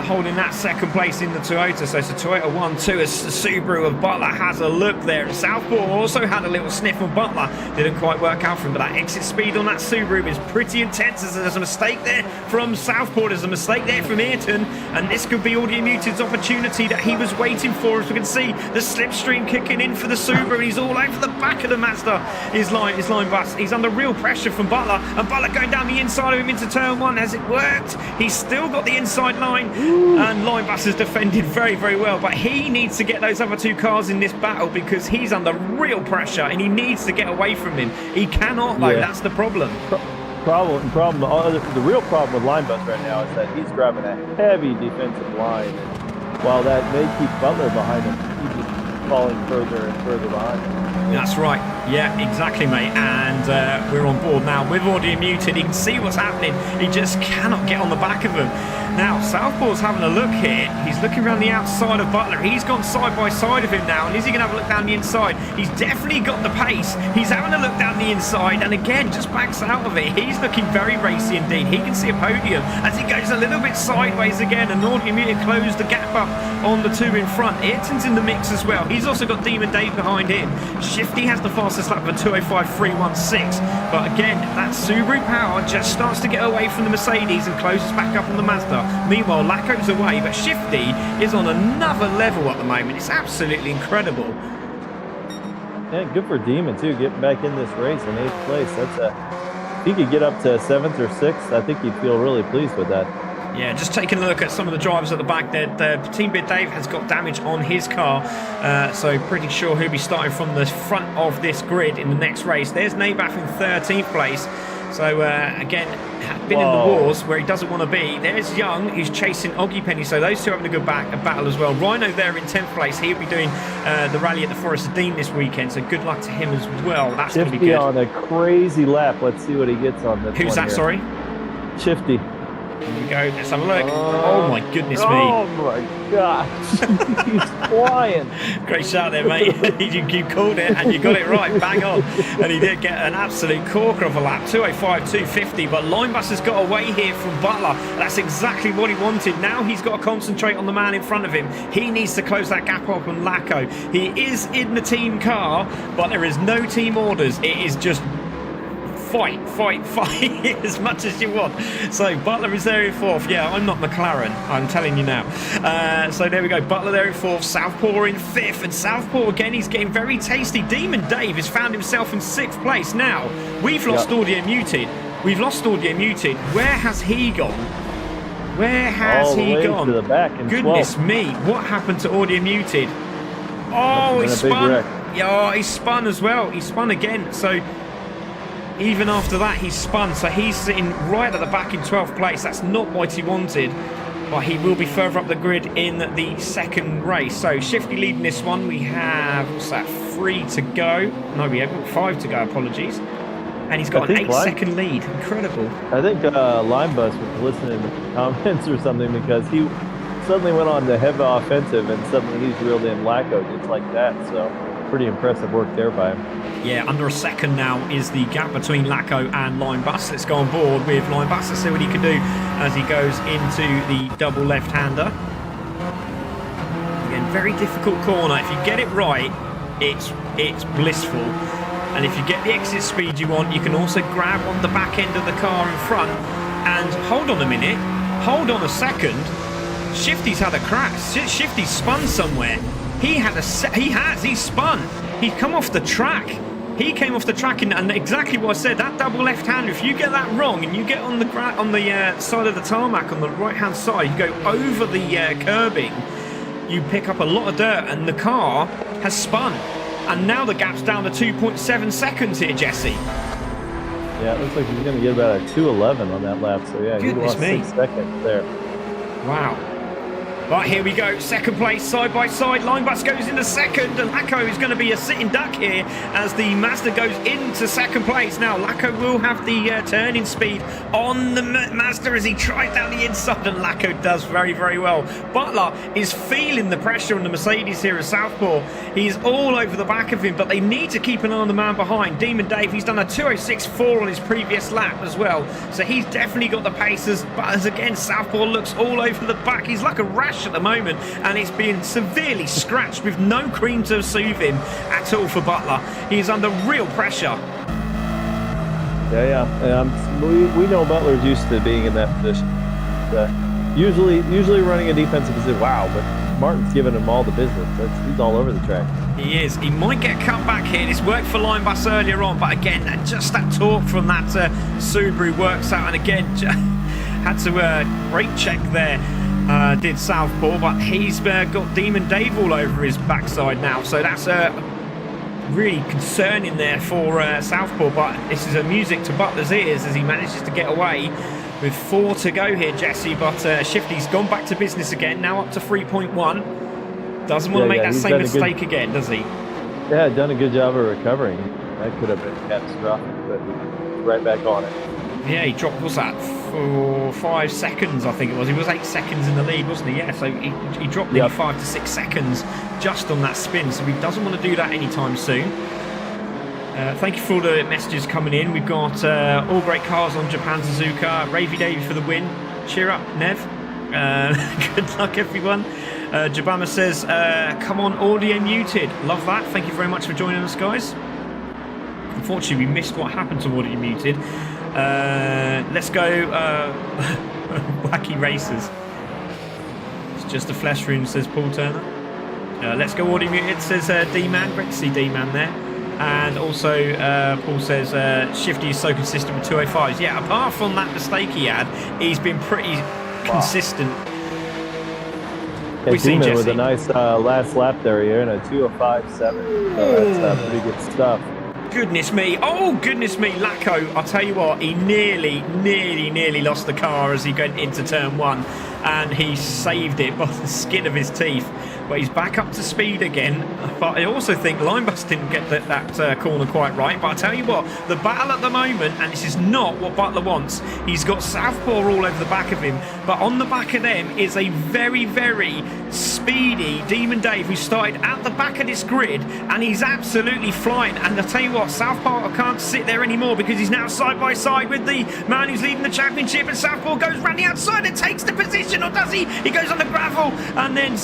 holding that second place in the Toyota. So it's a Toyota 1-2 as the Subaru of Butler has a look there. Southpaw also had a little sniff of Butler. Didn't quite work out for him, but that exit speed on that Subaru is pretty intense. There's a mistake there from Southpaw. There's a mistake there from Ayrton. And this could be Audio Muted's opportunity that he was waiting for. As we can see, the slipstream kicking in for the Subaru. He's all over the back of the Mazda. His line bus. He's under real pressure from Butler, and Butler going down the inside of him into turn 1. Has it worked? He's still got the inside line, and line bus has defended very, very well. But he needs to get those other 2 cars in this battle because he's under real pressure, and he needs to get away from him. He cannot, though. That's the problem. The real problem with line bus right now is that he's driving a heavy defensive line, and while that may keep Butler behind him, he's just falling further and further behind him. That's right. Yeah, exactly, mate. And we're on board now with audio muted. He can see what's happening. He just cannot get on the back of him. Now, Southpaw's having a look here. He's looking around the outside of Butler. He's gone side by side of him now. And is he going to have a look down the inside? He's definitely got the pace. He's having a look down the inside. And again, just backs out of it. He's looking very racy indeed. He can see a podium as he goes a little bit sideways again. And audio muted closed the gap up on the 2 in front. Ayrton's in the mix as well. He's also got Demon Dave behind him. Shifty has the fastest lap of a 2:05.316. But again, that Subaru power just starts to get away from the Mercedes and closes back up on the Mazda. Meanwhile, Lacko's away, but Shifty is on another level at the moment. It's absolutely incredible. Yeah, good for Demon too, getting back in this race in 8th place. If he could get up to 7th or 6th, I think he'd feel really pleased with that. Yeah, just taking a look at some of the drivers at the back there. Team Bit Dave has got damage on his car, so pretty sure he'll be starting from the front of this grid in the next race. There's Nabath in 13th place. So, again, been in the wars where he doesn't want to be. There's Young, who's chasing Oggy Penny, so those two having a good battle as well. Rhino there in 10th place. He'll be doing the rally at the Forest of Dean this weekend, so good luck to him as well. That's going to be good. On a crazy lap. Let's see what he gets on this. Who's that, here. sorry? Shifty. Here we go. Let's have a look. Oh my goodness me. Oh my gosh. He's flying. Great shot there, mate. you called it and you got it right. Bang on. And he did get an absolute corker of a lap. 2:05.250. But Linebus has got away here from Butler. That's exactly what he wanted. Now he's got to concentrate on the man in front of him. He needs to close that gap up on Lacko. He is in the team car, but there is no team orders. It is just fight as much as you want. So Butler is there in 4th. Yeah, I'm not McLaren, I'm telling you now. So there we go, Butler there in 4th, Southpaw in 5th, and Southpaw again, he's getting very tasty. Demon Dave has found himself in 6th place. Now we've lost audio muted. Where has he gone? Where has he gone? To the back in Goodness 12th. me, what happened to audio muted? Oh, he spun. Yeah, he spun as well. He spun again. So even after that, he spun. So he's sitting right at the back in 12th place. That's not what he wanted. But he will be further up the grid in the second race. So Shifty leading this one. We have, what's that, 3 to go. No, we haven't. 5 to go, apologies. And he's got an 8-second lead. Incredible. I think Linebus was listening to the comments or something, because he suddenly went on the heavy offensive and suddenly he's reeled in Lacko just like that. So pretty impressive work there by him. Yeah, under a second now is the gap between Lacko and Linebus. Let's go on board with Linebus. Let's see what he can do as he goes into the double left-hander. Again, very difficult corner. If you get it right, it's blissful. And if you get the exit speed you want, you can also grab on the back end of the car in front. And hold on a minute, hold on a second. Shifty's had a crash. Shifty's spun somewhere. He's spun. He's come off the track. He came off the track, and exactly what I said, that double left-hander, if you get that wrong and you get on the side of the tarmac on the right-hand side, you go over the curbing, you pick up a lot of dirt, and the car has spun. And now the gap's down to 2.7 seconds here, Jesse. Yeah, it looks like he's going to get about a 2:11 on that lap. So yeah, he lost 6 seconds there. Wow. Right, here we go. Second place, side by side. Linebus goes into second, and Lacko is going to be a sitting duck here as the Mazda goes into second place. Now, Lacko will have the turning speed on the Mazda as he tries down the inside, and Lacko does very, very well. Butler is feeling the pressure on the Mercedes here at Southpaw. He's all over the back of him, but they need to keep an eye on the man behind. Demon Dave, he's done a 2:06.4 on his previous lap as well, so he's definitely got the paces. But as again, Southpaw looks all over the back. He's like a rash at the moment, and it's being severely scratched with no cream to soothe him at all for Butler. He's under real pressure. Yeah. We know Butler's used to being in that position. Usually running a defensive position. Wow, but Martin's giving him all the business. He's all over the track. He is. He might get cut back here. This worked for Line Bus earlier on, but again, just that torque from that Subaru works out. And again, had to brake check there. Did Southpaw, but he's got Demon Dave all over his backside now. So that's really concerning there for Southpaw. But this is a music to Butler's ears as he manages to get away. With 4 to go here, Jesse, but Shifty's gone back to business again, now up to 3.1. Doesn't want to make that same mistake again, does he? Yeah, done a good job of recovering. That could have been catastrophic, but he's right back on it. Yeah, he dropped, what's that, 5 seconds, I think it was. He was 8 seconds in the lead, wasn't he? Yeah, so he dropped nearly 5 to 6 seconds just on that spin, so he doesn't want to do that anytime soon. Thank you for all the messages coming in. We've got all great cars on Japan Suzuka. Ravy Davy for the win. Cheer up, Nev. Good luck, everyone. Jabama says, come on, audio muted. Love that. Thank you very much for joining us, guys. Unfortunately, we missed what happened to audio muted. Let's go wacky races. It's just a flesh room, says Paul Turner. Let's go audio muted, says D-Man. Great to see D-Man there. And also, Paul says, Shifty is so consistent with 205s. Yeah, apart from that mistake he had, he's been pretty consistent. Yeah, Demon with a nice last lap there here in a 205.7. So that's pretty good stuff. Goodness me. Oh, goodness me. Lacko, I'll tell you what, he nearly lost the car as he went into turn 1. And he saved it by the skin of his teeth. But he's back up to speed again. But I also think Linebus didn't get that corner quite right. But I'll tell you what, the battle at the moment, and this is not what Butler wants, he's got Southpaw all over the back of him. But on the back of them is a very, very speedy Demon Dave who started at the back of this grid. And he's absolutely flying. And I'll tell you what, Southpaw can't sit there anymore because he's now side by side with the man who's leading the championship. And Southpaw goes round the outside and takes the position. Or does he? He goes on the gravel and then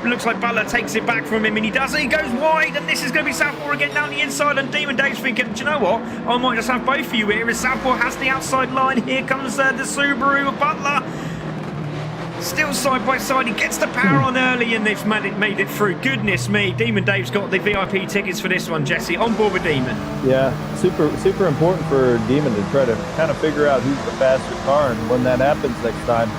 looks like Butler takes it back from him, and he does it. He goes wide, and this is going to be Southpaw again down the inside. And Demon Dave's thinking, do you know what? I might just have both of you here. As Southpaw has the outside line, here comes the Subaru of Butler. Still side by side. He gets the power on early, and they've made it through. Goodness me, Demon Dave's got the VIP tickets for this one. Jesse, on board with Demon. Yeah, super important for Demon to try to kind of figure out who's the faster car, and when that happens next time,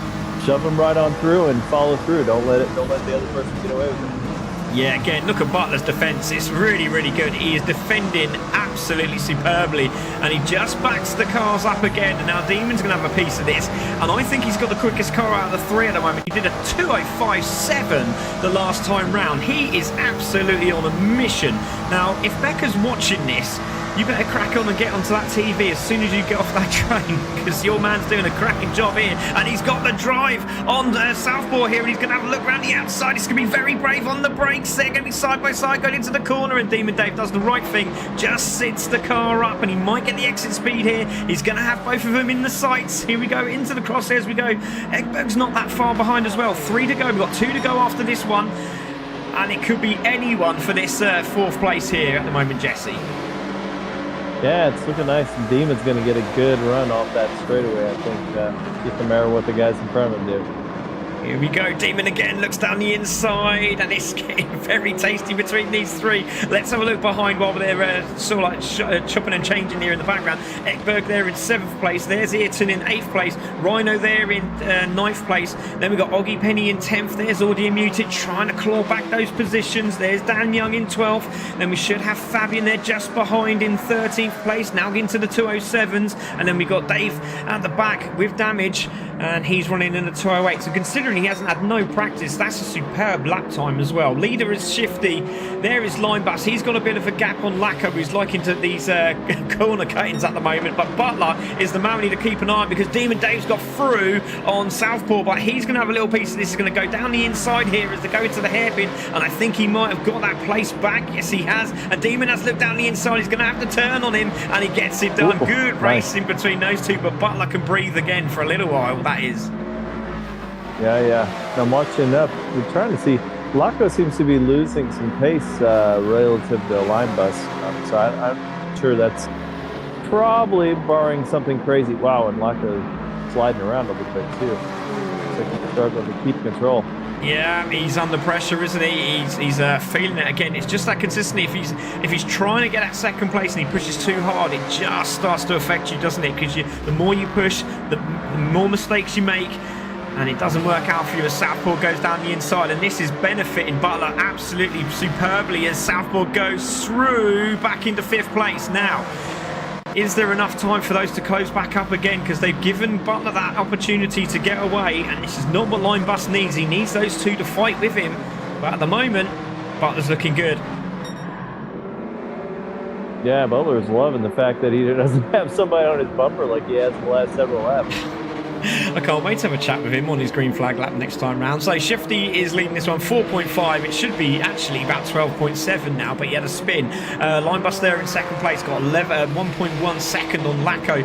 shove him right on through and follow through. Don't let the other person get away with it. Yeah, again, look at Butler's defence. It's really, really good. He is defending absolutely superbly, and he just backs the cars up again. And now Demon's going to have a piece of this, and I think he's got the quickest car out of the 3 at the moment. He did a 2:05.7 the last time round. He is absolutely on a mission. Now, if Becca's watching this, you better crack on and get onto that TV as soon as you get off that train, because your man's doing a cracking job here, and he's got the drive on Southpaw here, and he's going to have a look around the outside. He's going to be very brave on the brakes. They're going to be side by side going into the corner, and Demon Dave does the right thing, just sits the car up, and he might get the exit speed here. He's going to have both of them in the sights. Here we go, into the crosshairs we go. Ekberg's not that far behind as well. 3 to go. We've got 2 to go after this one, and it could be anyone for this 4th place here at the moment, Jesse. Yeah, it's looking nice. And Demon's going to get a good run off that straightaway, I think. Get the matter what the guys in front of him do. Here we go, Demon again, looks down the inside, and it's getting very tasty between these 3. Let's have a look behind while they're sort of like chopping and changing here in the background. Ekberg there in 7th place, there's Ayrton in 8th place, Rhino there in 9th place, then we've got Oggy Penny in 10th, there's Audio Muted trying to claw back those positions, there's Dan Young in 12th, then we should have Fabian there just behind in 13th place, now into the 207s, and then we've got Dave at the back with damage, and he's running in the 208, so considering he hasn't had no practice, that's a superb lap time as well. Leader is Shifty, there is Linebus, he's got a bit of a gap on Lacko, who's liking to these corner cuttings at the moment, but Butler is the man we need to keep an eye on, because Demon Dave's got through on Southpaw, but he's going to have a little piece of this. He's going to go down the inside here as they go into the hairpin, and I think he might have got that place back. Yes, he has, and Demon has looked down the inside. He's going to have to turn on him, and he gets it done. Good racing between those two, but Butler can breathe again for a little while, that is. Yeah. I'm watching up. We're trying to see. Lacko seems to be losing some pace relative to Linebus. So I'm sure that's probably barring something crazy. Wow, and Lacko sliding around a little bit too. Looks like he's struggling to keep control. Yeah, he's under pressure, isn't he? He's feeling it again. It's just that consistency. If he's trying to get at second place and he pushes too hard, it just starts to affect you, doesn't it? Because the more you push, the more mistakes you make, and it doesn't work out for you as Southpaw goes down the inside. And this is benefiting Butler absolutely superbly as Southpaw goes through back into 5th place. Now, is there enough time for those to close back up again? Because they've given Butler that opportunity to get away, and this is not what Line Bus needs. He needs those two to fight with him. But at the moment, Butler's looking good. Yeah, Butler's loving the fact that he doesn't have somebody on his bumper like he has in the last several laps. I can't wait to have a chat with him on his green flag lap next time round. So Shifty is leading this one 4.5. It should be actually about 12.7 now, but he had a spin. Line Bus there in second place, got 1.1 second on Lacko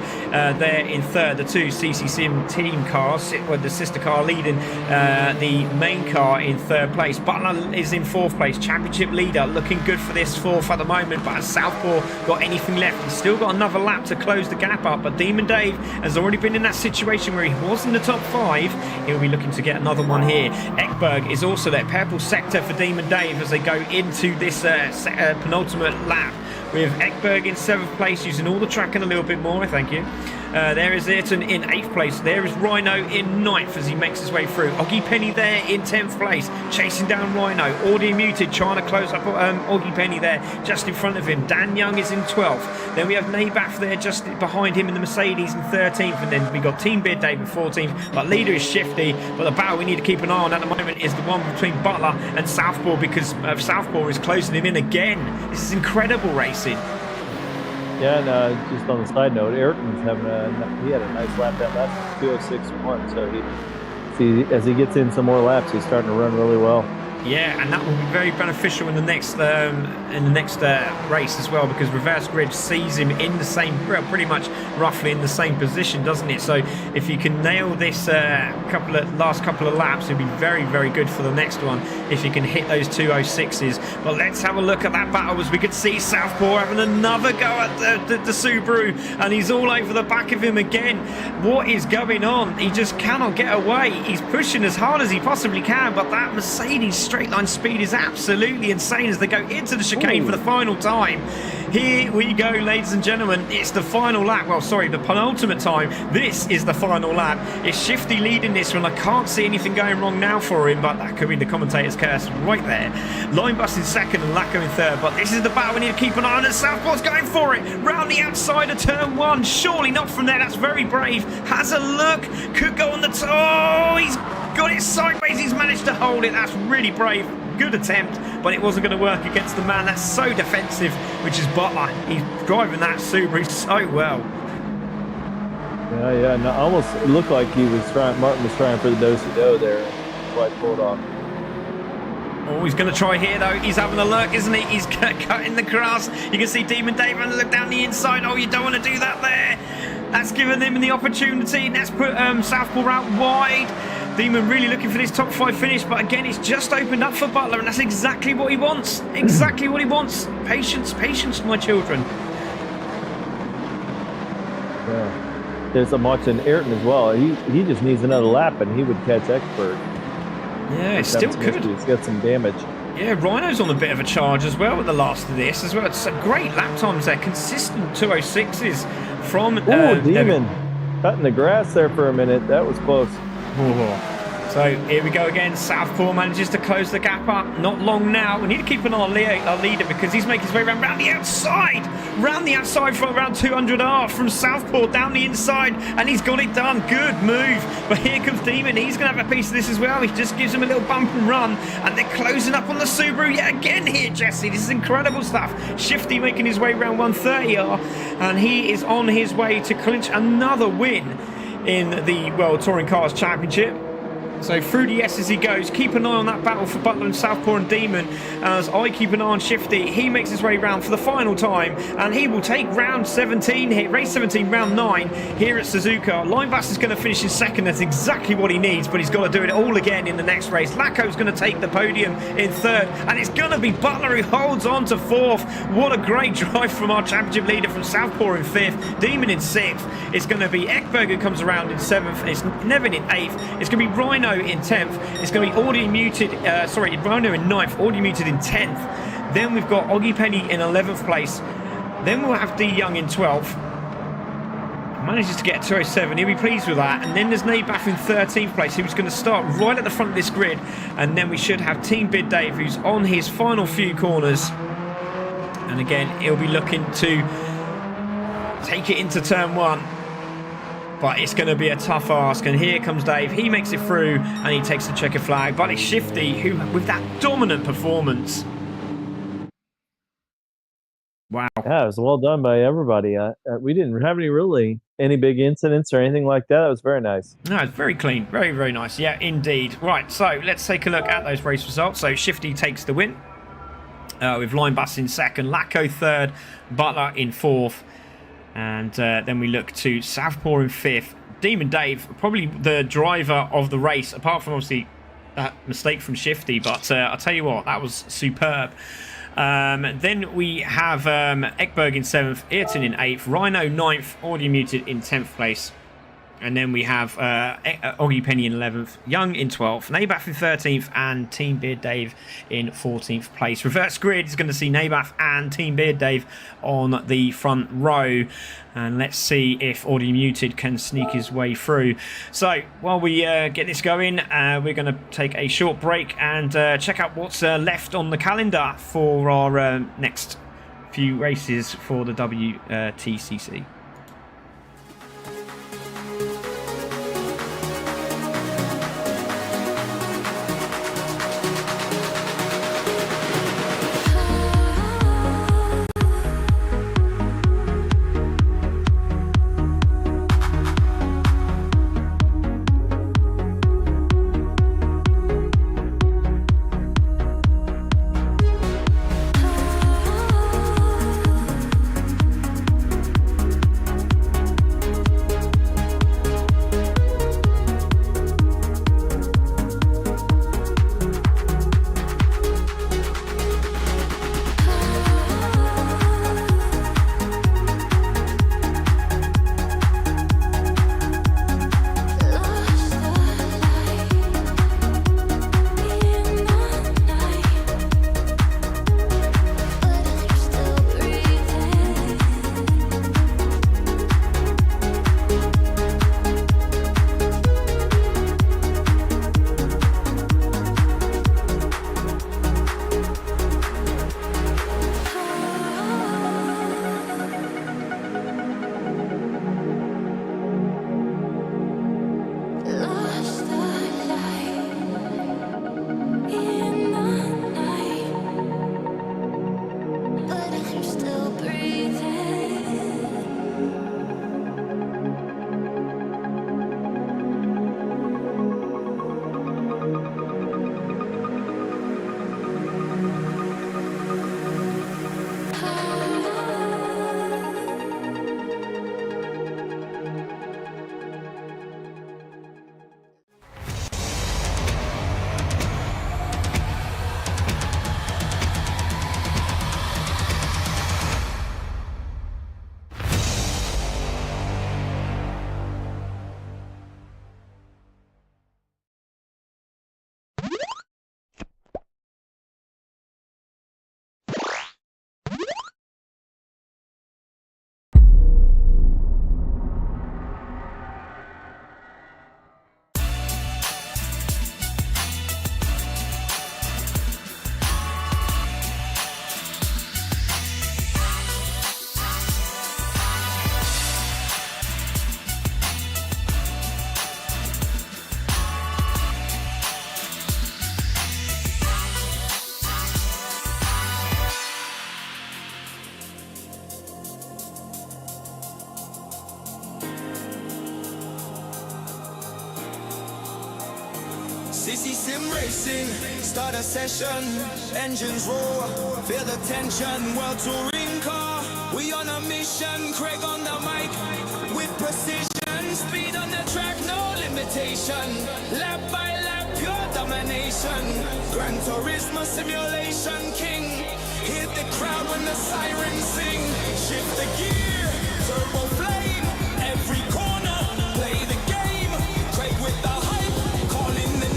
there in third. The two Ccsr team cars, with the sister car leading the main car in third place. Butler is in fourth place, championship leader, looking good for this fourth at the moment. But has Southpaw got anything left? He's still got another lap to close the gap up, but Demon Dave has already been in that situation where he was in the top 5. He'll be looking to get another one here. Ekberg is also there. Purple sector for Demon Dave as they go into this penultimate lap, with Ekberg in 7th place, using all the track and a little bit more. Thank you. There is Ayrton in 8th place. There is Rhino in 9th as he makes his way through. Oggy Penny there in 10th place, chasing down Rhino. Audio Muted trying to close up Oggy Penny there just in front of him. Dan Young is in 12th. Then we have Nabath there just behind him in the Mercedes in 13th. And then we got Team Beard Dave in 14th. But leader is Shifty. But the battle we need to keep an eye on at the moment is the one between Butler and Southpaw, because Southpaw is closing him in again. This is incredible racing. Yeah, and just on the side note, Ayrton's he had a nice lap that last 2:06.1. So as he gets in some more laps, he's starting to run really well. Yeah, and that will be very beneficial in the next race as well, because reverse grid sees him in the same, pretty much roughly in the same position, doesn't it? So if you can nail this last couple of laps, it'll be very, very good for the next one if you can hit those 2:06s. But let's have a look at that battle, as we could see Southpaw having another go at the Subaru, and he's all over the back of him again. What is going on? He just cannot get away. He's pushing as hard as he possibly can, but that Mercedes straight line speed is absolutely insane as they go into the chicane for the final time. Here we go, ladies and gentlemen. It's the final lap. Well, sorry, the penultimate time. This is the final lap. It's Shifty leading this one. I can't see anything going wrong now for him, but that could be the commentator's curse right there. Line Bus in second and Lacko in third, but this is the battle we need to keep an eye on, and Southpaw's going for it. Round the outside of turn 1. Surely not from there. That's very brave. Has a look. Could go on the top. Oh, he's got it sideways. He's managed to hold it. That's really brave. Good attempt, but it wasn't going to work against the man that's so defensive, which is Butler. He's driving that Subaru so well. Yeah, no, almost it looked like Martin was trying for the do-si-do there. Quite pulled off. Oh, he's going to try here, though. He's having a look, isn't he? He's cutting the grass. You can see Demon Dave having a look down the inside. Oh, you don't want to do that there. That's given him the opportunity. Let's put Southpaw out wide. Demon really looking for this top 5 finish, but again, it's just opened up for Butler, and that's exactly what he wants. Exactly what he wants. Patience, patience, my children. Yeah. There's a much in Ayrton as well. He just needs another lap, and he would catch Ekberg. Yeah, it still could. He's got some damage. Yeah, Rhino's on a bit of a charge as well at the last of this as well. It's a great lap times there. Consistent 2:06s from... Demon. Cutting the grass there for a minute. That was close. So here we go again. Southpaw manages to close the gap up. Not long now. We need to keep an eye on our leader, because he's making his way around the outside. Round the outside for around 200R from Southpaw down the inside, and he's got it done. Good move. But here comes Demon. He's going to have a piece of this as well. He just gives him a little bump and run, and they're closing up on the Subaru yet again here, Jesse. This is incredible stuff. Shifty making his way around 130R, and he is on his way to clinch another win in the World Touring Cars Championship. So through the S as he goes. Keep an eye on that battle for Butler and Southpaw and Demon, as I keep an eye on Shifty. He makes his way round for the final time, and he will take round 17 here, race 17, round 9 here at Suzuka. Line Bus is going to finish in second. That's exactly what he needs, but he's got to do it all again in the next race. Lacko's going to take the podium in third, and it's going to be Butler who holds on to fourth. What a great drive from our championship leader from Southpaw in fifth, Demon in sixth. It's going to be Ekberg who comes around in seventh. It's Nevin in eighth. It's going to be Rhino Rhino in 10th. It's going to be Audio Muted, Rhino in 9th, Audio Muted in 10th. Then we've got Oggy Penny in 11th place. Then we'll have D Young in 12th. Manages to get 207. He'll be pleased with that. And then there's Nabath in 13th place, who's going to start right at the front of this grid. And then we should have Team Bid Dave, who's on his final few corners. And again, he'll be looking to take it into turn 1. But it's going to be a tough ask. And here comes Dave. He makes it through and he takes the checker flag. But it's Shifty, who, with that dominant performance. Wow. Yeah, it was well done by everybody. We didn't have any big incidents or anything like that. It was very nice. No, it's very clean. Very, very nice. Yeah, indeed. Right, so let's take a look at those race results. So Shifty takes the win. With Line Bus in 2nd, Lacko 3rd, Butler in 4th. And then we look to Southpaw in 5th. Demon Dave, probably the driver of the race, apart from obviously that mistake from Shifty. But I'll tell you what, that was superb. Then we have Ekberg in 7th, Ayrton in 8th, Rhino 9th, Audio Muted in 10th place. And then we have Oggy Penny in 11th, Young in 12th, Nabath in 13th, and Team Beard Dave in 14th place. Reverse grid is going to see Nabath and Team Beard Dave on the front row. And let's see if Audio Muted can sneak his way through. So while we get this going, we're going to take a short break and check out what's left on the calendar for our next few races for the Wtcc. Ccsr sim racing, start a session. Engines roar, feel the tension. World touring car, we on a mission. Craig on the mic, with precision. Speed on the track, no limitation. Lap by lap, pure domination. Gran Turismo simulation king. Hit the crowd when the sirens sing. Shift the gear, turbo flame. Every corner, play the game. Craig with the hype, calling the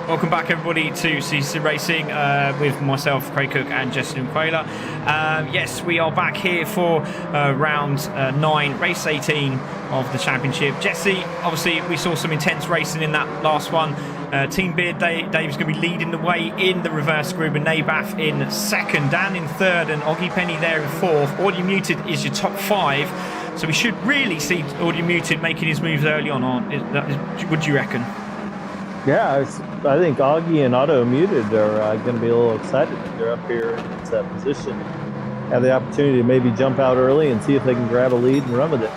Welcome back, everybody, to Ccsr Racing with myself, Craig Cook, and Jesse Quayler. Yes, we are back here for round 9, race 18 of the championship. Jesse, obviously, we saw some intense racing in that last one. Team Beard Dave's going to be leading the way in the reverse group, and Nabath in second, Dan in third, and Oggy Penny there in fourth. Audio Muted is your top 5, so we should really see Audio Muted making his moves early on. What do you reckon? Yeah, I think Augie and Auto Muted are going to be a little excited that they're up here in this position. Have the opportunity to maybe jump out early and see if they can grab a lead and run with it.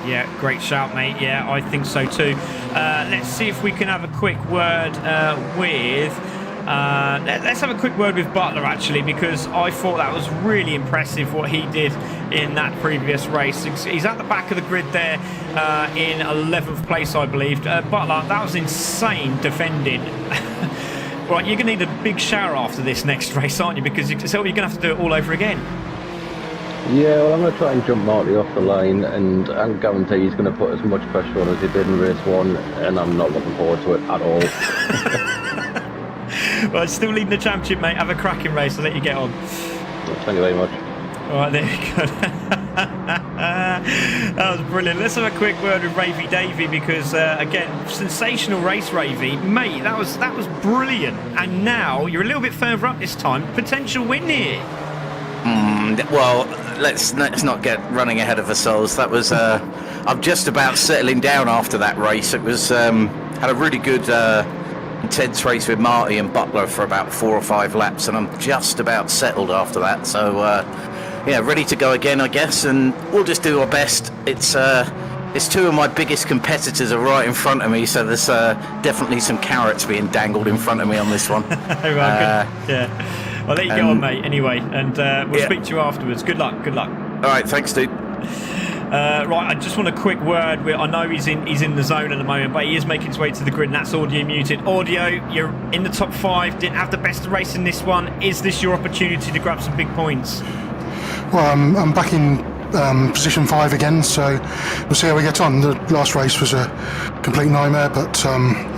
Yeah, great shout, mate. Yeah, I think so too. Let's see if we can have a quick word with... let's have a quick word with Butler, actually, because I thought that was really impressive what he did in that previous race. He's at the back of the grid there in 11th place, I believe. Butler, that was insane defending. Right, you're going to need a big shower after this next race, aren't you? Because you're going to have to do it all over again. Yeah, well, I'm going to try and jump Marty off the line, and I guarantee he's going to put as much pressure on as he did in race 1, and I'm not looking forward to it at all. Well, still leading the championship, mate. Have a cracking race. I'll let you get on. Well, thank you very much. All right, there we go. That was brilliant. Let's have a quick word with Ravy Davey, because again, sensational race, Ravy, mate. That was brilliant. And now you're a little bit further up this time. Potential win here. Well, let's not get running ahead of ourselves. That was I'm just about settling down after that race. It was had a really good intense race with Marty and Butler for about 4 or 5 laps, and I'm just about settled after that. So yeah, ready to go again, I guess, and we'll just do our best. It's 2 of my biggest competitors are right in front of me, so there's definitely some carrots being dangled in front of me on this one. Yeah. I'll let you get on, mate, anyway, and we'll speak to you afterwards. Good luck. All right, thanks, dude. Right, I just want a quick word. I know he's in the zone at the moment, but he is making his way to the grid, and that's Audio Muted. Audio, you're in the top 5, didn't have the best of race in this one. Is this your opportunity to grab some big points? Well, I'm back in position 5 again, so we'll see how we get on. The last race was a complete nightmare, but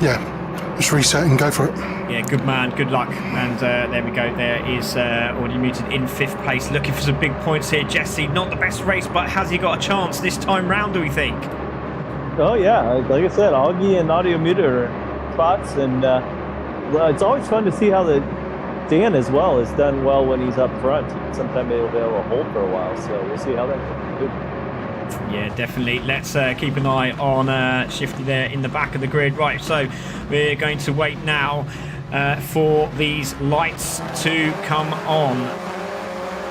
yeah, just reset and go for it. Yeah, good man, good luck. And there we go, there is Audio Muted in 5th place, looking for some big points here. Jesse, not the best race, but has he got a chance this time round, do we think? Oh yeah, like I said, Augie and Audio Muted are in spots, and well, it's always fun to see how Dan as well has done well when he's up front. Sometimes they'll be able to hold for a while, so we'll see how that goes. Yeah, definitely. Let's keep an eye on Shifty there in the back of the grid. Right, so we're going to wait now for these lights to come on.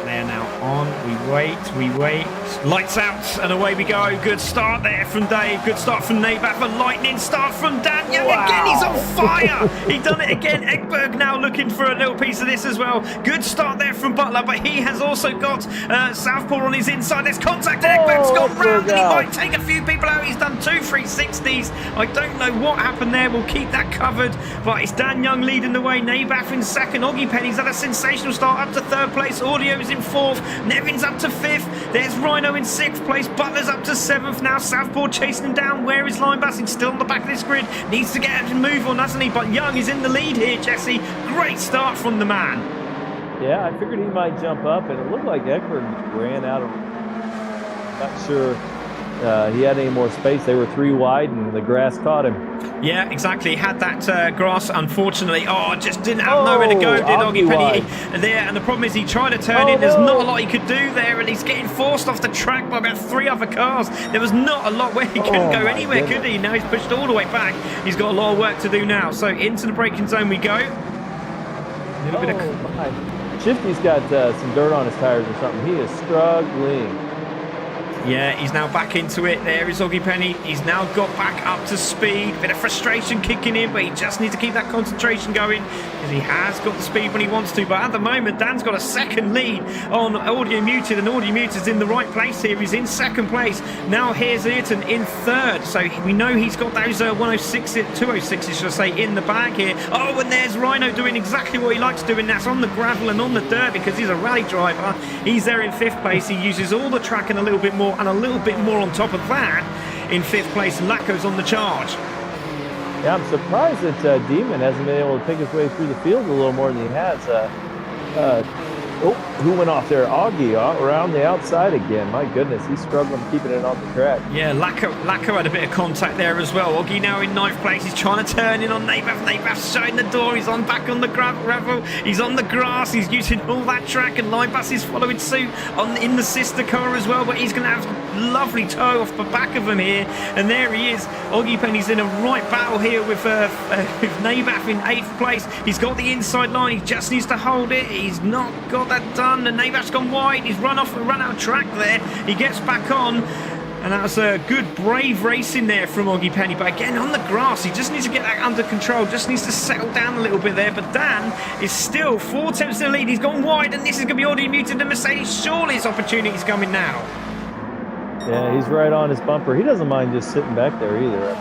They're now on. We wait. Lights out, and away we go. Good start there from Dave. Good start from Nabath. A lightning start from Dan Young. Wow. Again, he's on fire. He done it again. Ekberg now looking for a little piece of this as well. Good start there from Butler, but he has also got Southpaw on his inside. There's contact. Ekberg's gone round, and he might take a few people out. He's done 2 360s. I don't know what happened there. We'll keep that covered, but it's Dan Young leading the way. Nabath in second. Oggy Penny's had a sensational start up to 3rd place. Audio's in 4th. Nevin's up to 5th. There's Rhino in 6th place. Butler's up to 7th now. Southpaw chasing him down. Where is Linebass? He's still on the back of this grid. Needs to get a move on, hasn't he? But Young is in the lead here, Jesse. Great start from the man. Yeah, I figured he might jump up, and it looked like Ekberg ran out of... Not sure he had any more space. They were 3 wide, and the grass caught him. Yeah, exactly. Had that grass, unfortunately. Oh, just didn't have nowhere to go, did Oggy Penny there. And the problem is he tried to turn in. There's not a lot he could do there, and he's getting forced off the track by about 3 other cars. There was not a lot where he couldn't go anywhere, could he? Now he's pushed all the way back. He's got a lot of work to do now. So into the braking zone we go. A little bit of... Shifty's got some dirt on his tires or something. He is struggling. Yeah, he's now back into it. There is Oggy Penny. He's now got back up to speed. Bit of frustration kicking in, but he just needs to keep that concentration going because he has got the speed when he wants to. But at the moment, Dan's got a 2nd lead on Audio Muted, and Audio Muted's in the right place here. He's in 2nd place. Now here's Ayrton in 3rd. So we know he's got those 206s, should I say, in the bag here. Oh, and there's Rhino doing exactly what he likes doing. That's on the gravel and on the dirt because he's a rally driver. He's there in 5th place. He uses all the track and a little bit more on top of that in 5th place. Lacko's on the charge. Yeah, I'm surprised that Demon hasn't been able to pick his way through the field a little more than he has. Oh, who went off there? Augie around the outside again. My goodness, he's struggling keeping it on the track. Yeah, Lacko had a bit of contact there as well. Augie now in 9th place. He's trying to turn in on Nabath. Nabath's shutting the door. He's on back on the gravel. He's on the grass. He's using all that track, and Linebus is following suit in the sister car as well. But he's going to have lovely tow off the back of him here. And there he is. Augie Penny's in a right battle here with Nabath in 8th place. He's got the inside line. He just needs to hold it. He's not got that done, and Nabath's gone wide. He's run out of track there. He gets back on, and that was a good brave racing there from Augie Penny. But again, on the grass, he just needs to get that under control, just needs to settle down a little bit there. But Dan is still 4 tenths in the lead. He's gone wide, and this is going to be audio muted to Mercedes. Surely his opportunity's coming now. Yeah, he's right on his bumper. He doesn't mind just sitting back there either.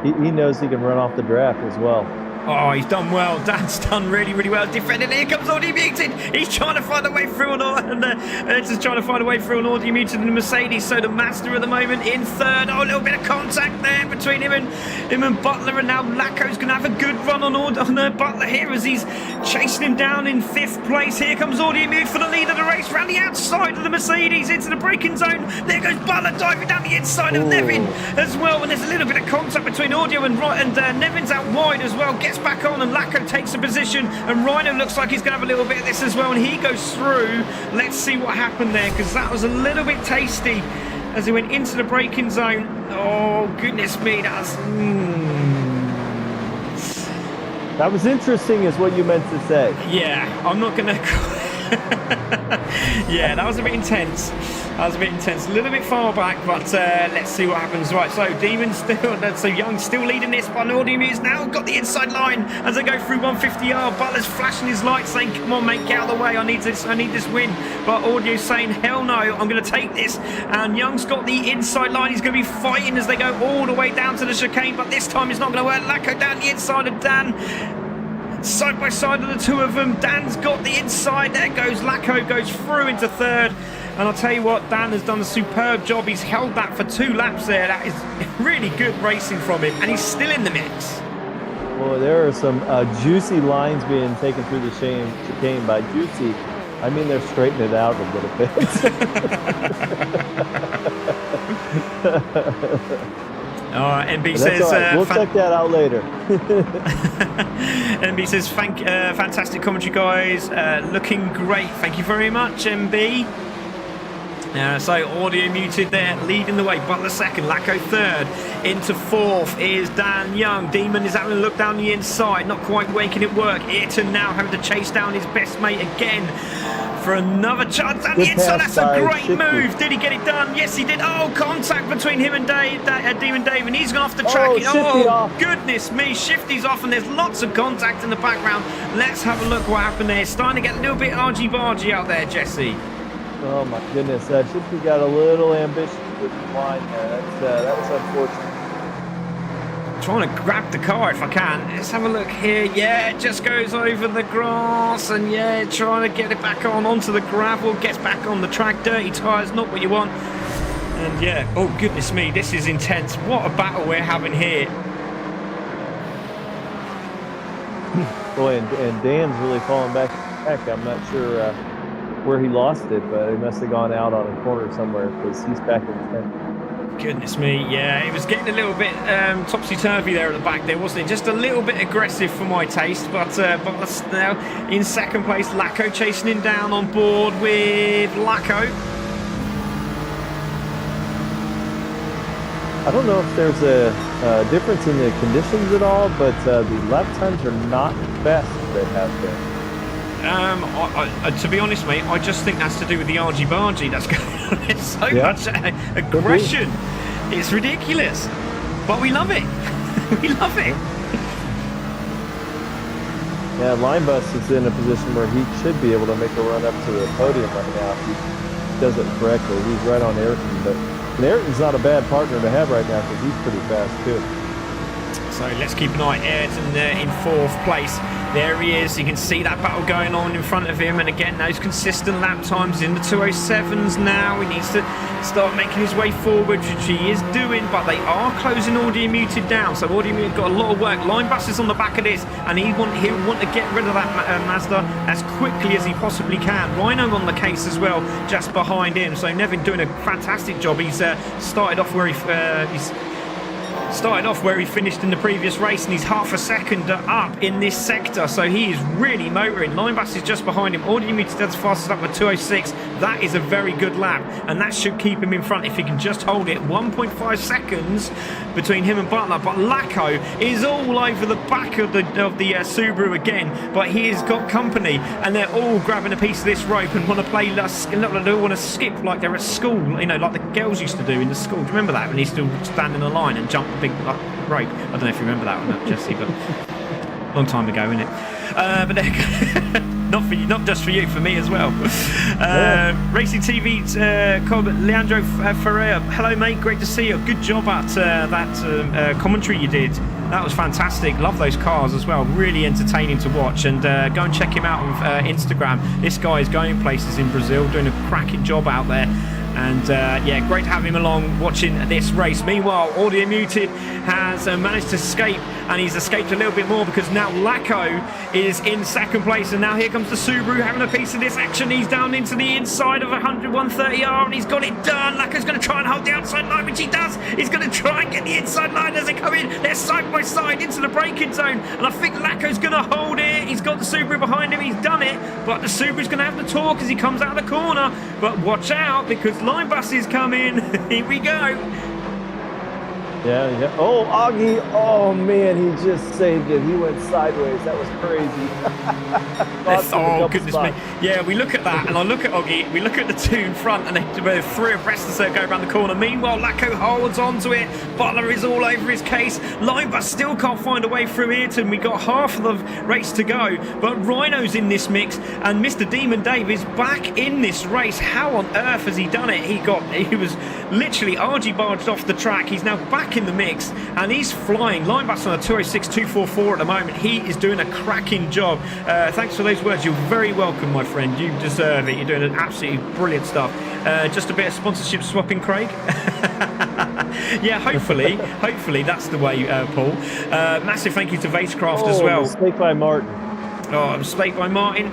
He knows he can run off the draft as well. Oh, he's done well. Dan's done really, really well. Defending. Here comes Audio Muted. He's trying to find a way through just trying to find a way through an Audio Muted and a Mercedes. So the Mazda at the moment in 3rd. Oh, a little bit of contact there between him and Butler. And now Lacko's going to have a good run on Butler here as he's chasing him down in 5th place. Here comes Audio Muted for the lead of the race. Round the outside of the Mercedes into the braking zone. There goes Butler diving down the inside of Nevin as well. And there's a little bit of contact between Audio and Nevin's out wide as well. Gets back on, and Lacko takes a position, and Rhino looks like he's going to have a little bit of this as well, and he goes through. Let's see what happened there, because that was a little bit tasty as he went into the braking zone. Oh goodness me, that's That was interesting is what you meant to say. Yeah, I'm not gonna yeah, that was a bit intense. A little bit far back, but let's see what happens. Right, so Demon's so Young's still leading this, but Audio Mute's now got the inside line as they go through 150R. Butler's flashing his lights saying, come on mate, get out of the way, I need this win. But Audio's saying, hell no, I'm going to take this. And Young's got the inside line. He's going to be fighting as they go all the way down to the chicane, but this time it's not going to work. Lacko down the inside of Dan. Side by side of the two of them. Dan's got the inside. There goes Lacko, goes through into 3rd. And I'll tell you what, Dan has done a superb job. He's held that for 2 laps there. That is really good racing from him. And he's still in the mix. Well, there are some juicy lines being taken through the chicane. By juicy, I mean they're straightening it out a little bit. NB says... Right. We'll check that out later. NB says, fantastic commentary, guys. Looking great. Thank you very much, NB. So Audio Muted there, leading the way. Butler 2nd, Lacko 3rd. Into 4th is Dan Young. Demon is having a look down the inside, not quite making it work. Ayrton now having to chase down his best mate again for another chance down the inside. That's a great move. Did he get it done? Yes, he did. Oh, contact between him and Demon Dave, and he's gone off the track. Oh, goodness me, Shifty's off, and there's lots of contact in the background. Let's have a look what happened there. It's starting to get a little bit argy-bargy out there, Jesse. Oh my goodness, Shifty got a little ambitious with the line there. That was unfortunate. Trying to grab the car if I can. Let's have a look here. Yeah, it just goes over the grass, and yeah, trying to get it back onto the gravel. Gets back on the track. Dirty tyres, not what you want. And yeah, oh goodness me, this is intense. What a battle we're having here. Boy, and Dan's really falling back. I'm not sure where he lost it, but he must have gone out on a corner somewhere because he's back in the 10th. Goodness me, yeah, it was getting a little bit topsy-turvy there at the back there, wasn't it? Just a little bit aggressive for my taste, but now in 2nd place, Lacko chasing him down on board with Lacko. I don't know if there's a difference in the conditions at all, but the lap times are not the best they have been. To be honest, mate, I just think that's to do with the argy-bargy that's going on. There's so much aggression. It's ridiculous. But we love it. We love it. Yeah, Linebus is in a position where he should be able to make a run up to the podium right now if he does it correctly. He's right on Ayrton, but Ayrton's not a bad partner to have right now because he's pretty fast too. So let's keep an eye. Ayrton in 4th place. There he is. You can see that battle going on in front of him. And again, those consistent lap times in the 207s now. He needs to start making his way forward, which he is doing. But they are closing Audio Muted down. So Audio Muted got a lot of work. Linebuster's on the back of this. And he'll want to get rid of that Mazda as quickly as he possibly can. Rhino on the case as well, just behind him. So Nevin doing a fantastic job. He's started off where he finished in the previous race, and he's half a second up in this sector, so he is really motoring. Linebus is just behind him. Audio Muted does fastest up with 206. That is a very good lap, and that should keep him in front if he can just hold it. 1.5 seconds between him and Butler, but Lacko is all over the back of the Subaru again, but he has got company, and they're all grabbing a piece of this rope and want to play, they want to skip like they're at school, like the girls used to do in the school. Do you remember that, when they used to stand in a line and jump a big rope? I don't know if you remember that or not, Jesse, but long time ago, isn't it? But not just for you, for me as well. Racing TV's Leandro Ferreira. Hello, mate. Great to see you. Good job at that commentary you did. That was fantastic. Love those cars as well. Really entertaining to watch. And go and check him out on Instagram. This guy is going places in Brazil, doing a cracking job out there. And yeah, great to have him along watching this race. Meanwhile, Audio Muted has managed to escape, and he's escaped a little bit more because now Lacko is in 2nd place, and now here comes the Subaru having a piece of this action. He's down into the inside of 130R, and he's got it done. Lacko's going to try and hold the outside line, which he does. He's going to try and get the inside line as they come in. They're side by side into the braking zone, and I think Lacko's going to hold it. He's got the Subaru behind him. He's done it, but the Subaru's going to have the torque as he comes out of the corner. But watch out, because Linebus is coming. Here we go. Yeah. Oh, Augie. Oh, man, he just saved it. He went sideways. That was crazy. Oh, goodness me. Yeah, we look at that, and I look at Augie. We look at the two in front, and they're 3 abreast as they go around the corner. Meanwhile, Lacko holds onto it. Butler is all over his case. Linebus still can't find a way through Ayrton. We got half of the race to go, but Rhino's in this mix, and Mr. Demon Dave is back in this race. How on earth has he done it? He was literally argy-barged off the track. He's now back in the mix, and he's flying. Linebus on a 206.244 at the moment. He is doing a cracking job. Thanks for those words. You're very welcome, my friend. You deserve it. You're doing absolutely brilliant stuff. Just a bit of sponsorship swapping, Craig. Yeah, hopefully that's the way, Paul. Massive thank you to Vacecraft as well. Mistake by Martin. Oh, a mistake by Martin.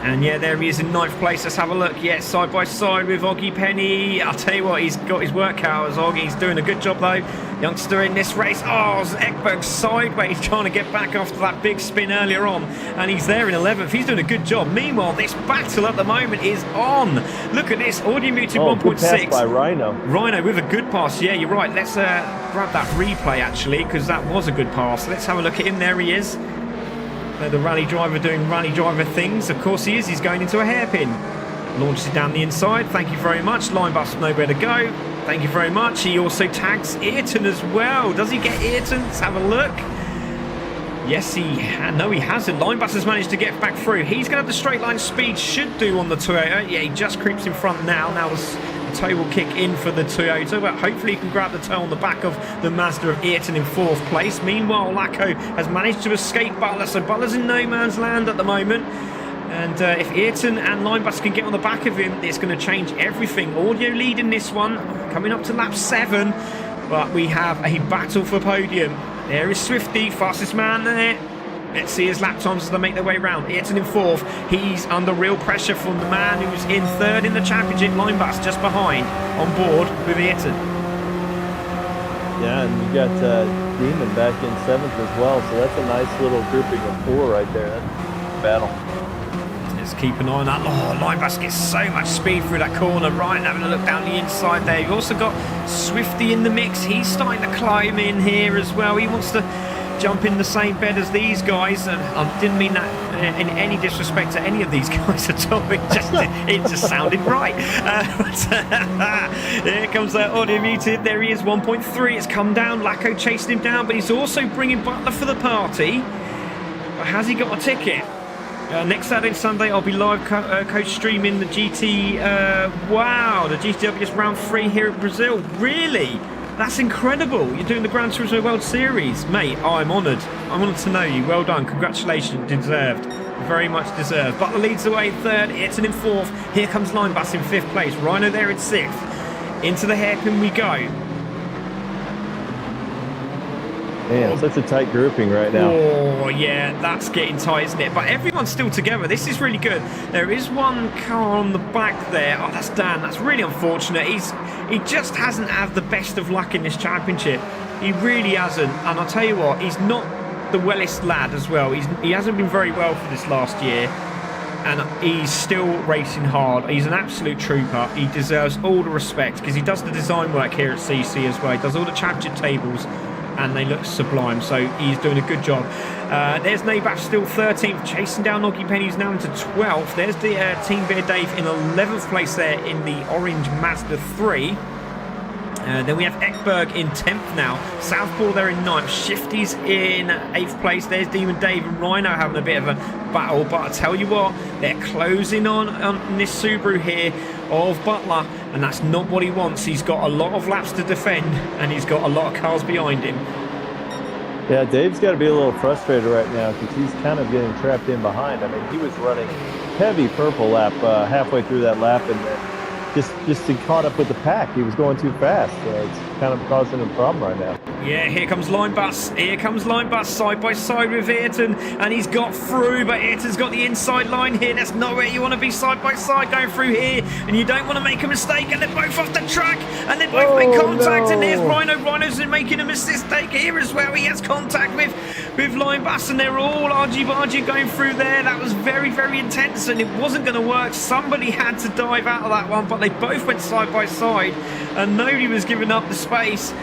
And yeah, there he is in 9th place. Let's have a look. Yeah, side by side with Oggy Penny. I'll tell you what, he's got his work out as Oggy. He's doing a good job though. Youngster in this race. Oh, Ekberg sideways trying to get back after that big spin earlier on. And he's there in 11th. He's doing a good job. Meanwhile, this battle at the moment is on. Look at this. Audio Muted 1.6. Good pass by Rhino. Rhino with a good pass. Yeah, you're right. Let's grab that replay actually, because that was a good pass. Let's have a look at him. There he is. The rally driver doing rally driver things. Of course he is. He's going into a hairpin. Launches it down the inside. Thank you very much. Linebus nowhere to go. Thank you very much. He also tags Ayrton as well. Does he get Ayrton? Let's have a look. Yes, no, he hasn't. Linebus has managed to get back through. He's going to have the straight line speed. Should do on the Toyota. Yeah, he just creeps in front now. Now the toe will kick in for the Toyota, but hopefully he can grab the toe on the back of the Mazda of Ayrton in 4th place. Meanwhile, Lacko has managed to escape Butler, so Butler's in no man's land at the moment. And if Ayrton and Linebus can get on the back of him, it's going to change everything. Audio leading this one, coming up to lap 7, but we have a battle for podium. There is Swifty, fastest man there. Let's see his lap times as they make their way round. Ayrton in 4th. He's under real pressure from the man who's in 3rd in the championship. Linebus just behind, on board with Ayrton. Yeah, and you got Demon back in 7th as well, so that's a nice little grouping of 4 right there. That's a battle. Let's keep an eye on that. Oh, Linebus gets so much speed through that corner. Ryan having a look down the inside there. You've also got Swifty in the mix. He's starting to climb in here as well. He wants to jump in the same bed as these guys, and I didn't mean that in any disrespect to any of these guys at all. It just sounded right. Here comes that Audio Muted. There he is, 1.3. It's come down. Lacko chasing him down, but he's also bringing Butler for the party. But has he got a ticket? Next Saturday and Sunday, I'll be live co-streaming the GT. Wow, the GTWS round 3 here in Brazil. Really? That's incredible. You're doing the Gran Turismo World Series. Mate, I'm honoured. I'm honoured to know you. Well done. Congratulations. Deserved. Very much deserved. Butler leads the way in third. Ayrton in fourth. Here comes Linebus in fifth place. Rhino there in sixth. Into the hairpin we go. Man, such a tight grouping right now. Oh, yeah, that's getting tight, isn't it? But everyone's still together. This is really good. There is one car on the back there. Oh, that's Dan. That's really unfortunate. He just hasn't had the best of luck in this championship. He really hasn't. And I'll tell you what, he's not the wellest lad as well. He hasn't been very well for this last year. And he's still racing hard. He's an absolute trooper. He deserves all the respect because he does the design work here at CC as well. He does all the championship tables. And they look sublime, so he's doing a good job. There's Nabash still 13th, chasing down Noggy Penny, who's now into 12th. There's the Team Bear Dave in 11th place there in the orange Mazda 3. Then we have Ekberg in 10th now. Southpaw there in 9th. Shifty's in 8th place. There's Demon Dave and Rhino having a bit of a battle. But I tell you what, they're closing on this Subaru here of Butler. And that's not what he wants. He's got a lot of laps to defend. And he's got a lot of cars behind him. Yeah, Dave's got to be a little frustrated right now because he's kind of getting trapped in behind. I mean, he was running heavy purple lap halfway through that lap and then just to caught up with the pack. He was going too fast. It's kind of causing a problem right now. Yeah, here comes Linebus. Here comes Linebus side by side with Ayrton. And he's got through, but Ayrton's got the inside line here. That's not where you want to be side by side going through here. And you don't want to make a mistake. And they're both off the track. And they both make contact. No. And there's Rhino. Rhino's making a mistake here as well. He has contact with Linebus. And they're all argy-bargy going through there. That was very, very intense. And it wasn't going to work. Somebody had to dive out of that one. But they both went side by side. And nobody was giving up the space.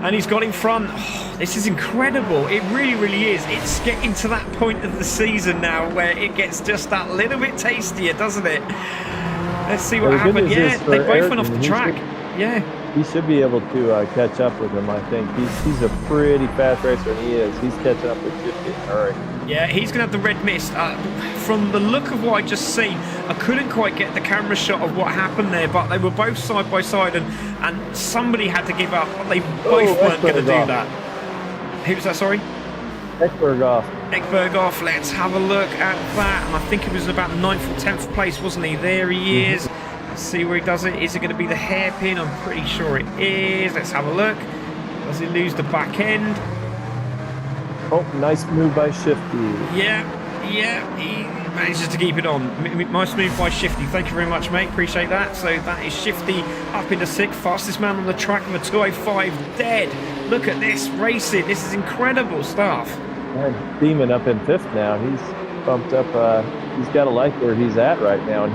And he's got in front. Oh, this is incredible. It really, really is. It's getting to that point of the season now where it gets just that little bit tastier, doesn't it? Let's see what happened. Yeah, they both went off the track. Yeah. He should be able to catch up with him, I think. He's a pretty fast racer, and he is. He's catching up with Shifty in a hurry. Yeah, he's going to have the red mist. From the look of what I just seen, I couldn't quite get the camera shot of what happened there, but they were both side by side, and somebody had to give up. They both weren't going to do that. Who was that, sorry? Ekberg off. Ekberg off. Let's have a look at that. And I think it was about 9th or 10th place, wasn't he? There he is. Let's see where he does it. Is it going to be the hairpin? I'm pretty sure it is. Let's have a look. Does he lose the back end? Oh, nice move by Shifty. Yeah, he manages to keep it on. Nice move by Shifty. Thank you very much, mate. Appreciate that. So that is Shifty up into 6th. Fastest man on the track with a 205 dead. Look at this racing. This is incredible stuff. And Demon up in 5th now. He's bumped up. He's got to like where he's at right now. And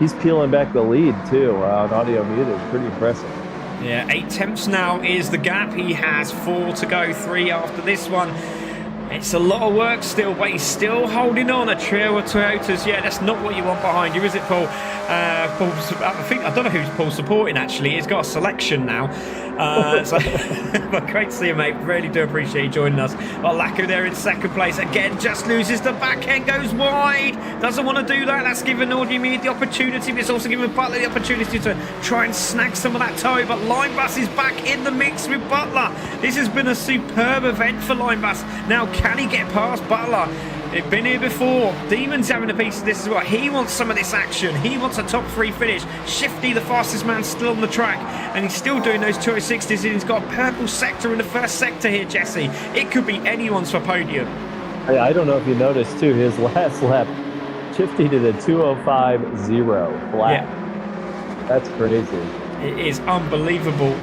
he's peeling back the lead, too, on audio muted. Pretty impressive. Yeah, 8 tenths now is the gap. He has 4 to go, 3 after this one. It's a lot of work still, but he's still holding on. A trio of Toyotas. Yeah, that's not what you want behind you, is it, Paul? I don't know who's Paul supporting, actually. He's got a selection now. But great to see you, mate. Really do appreciate you joining us. Well, Lacko there in 2nd place. Again, just loses the back end, goes wide. Doesn't want to do that. That's given Audemir the opportunity, but it's also given Butler the opportunity to try and snag some of that toe. But Linebus is back in the mix with Butler. This has been a superb event for Linebus. Now, can he get past Butler? They've been here before. Demon's having a piece of this as well. He wants some of this action. He wants a top 3 finish. Shifty, the fastest man, still on the track. And he's still doing those 260s. And he's got a purple sector in the first sector here, Jesse. It could be anyone's for podium. I don't know if you noticed, too, his last lap, Shifty did a 205.0 flat. Yeah. That's crazy. It is unbelievable.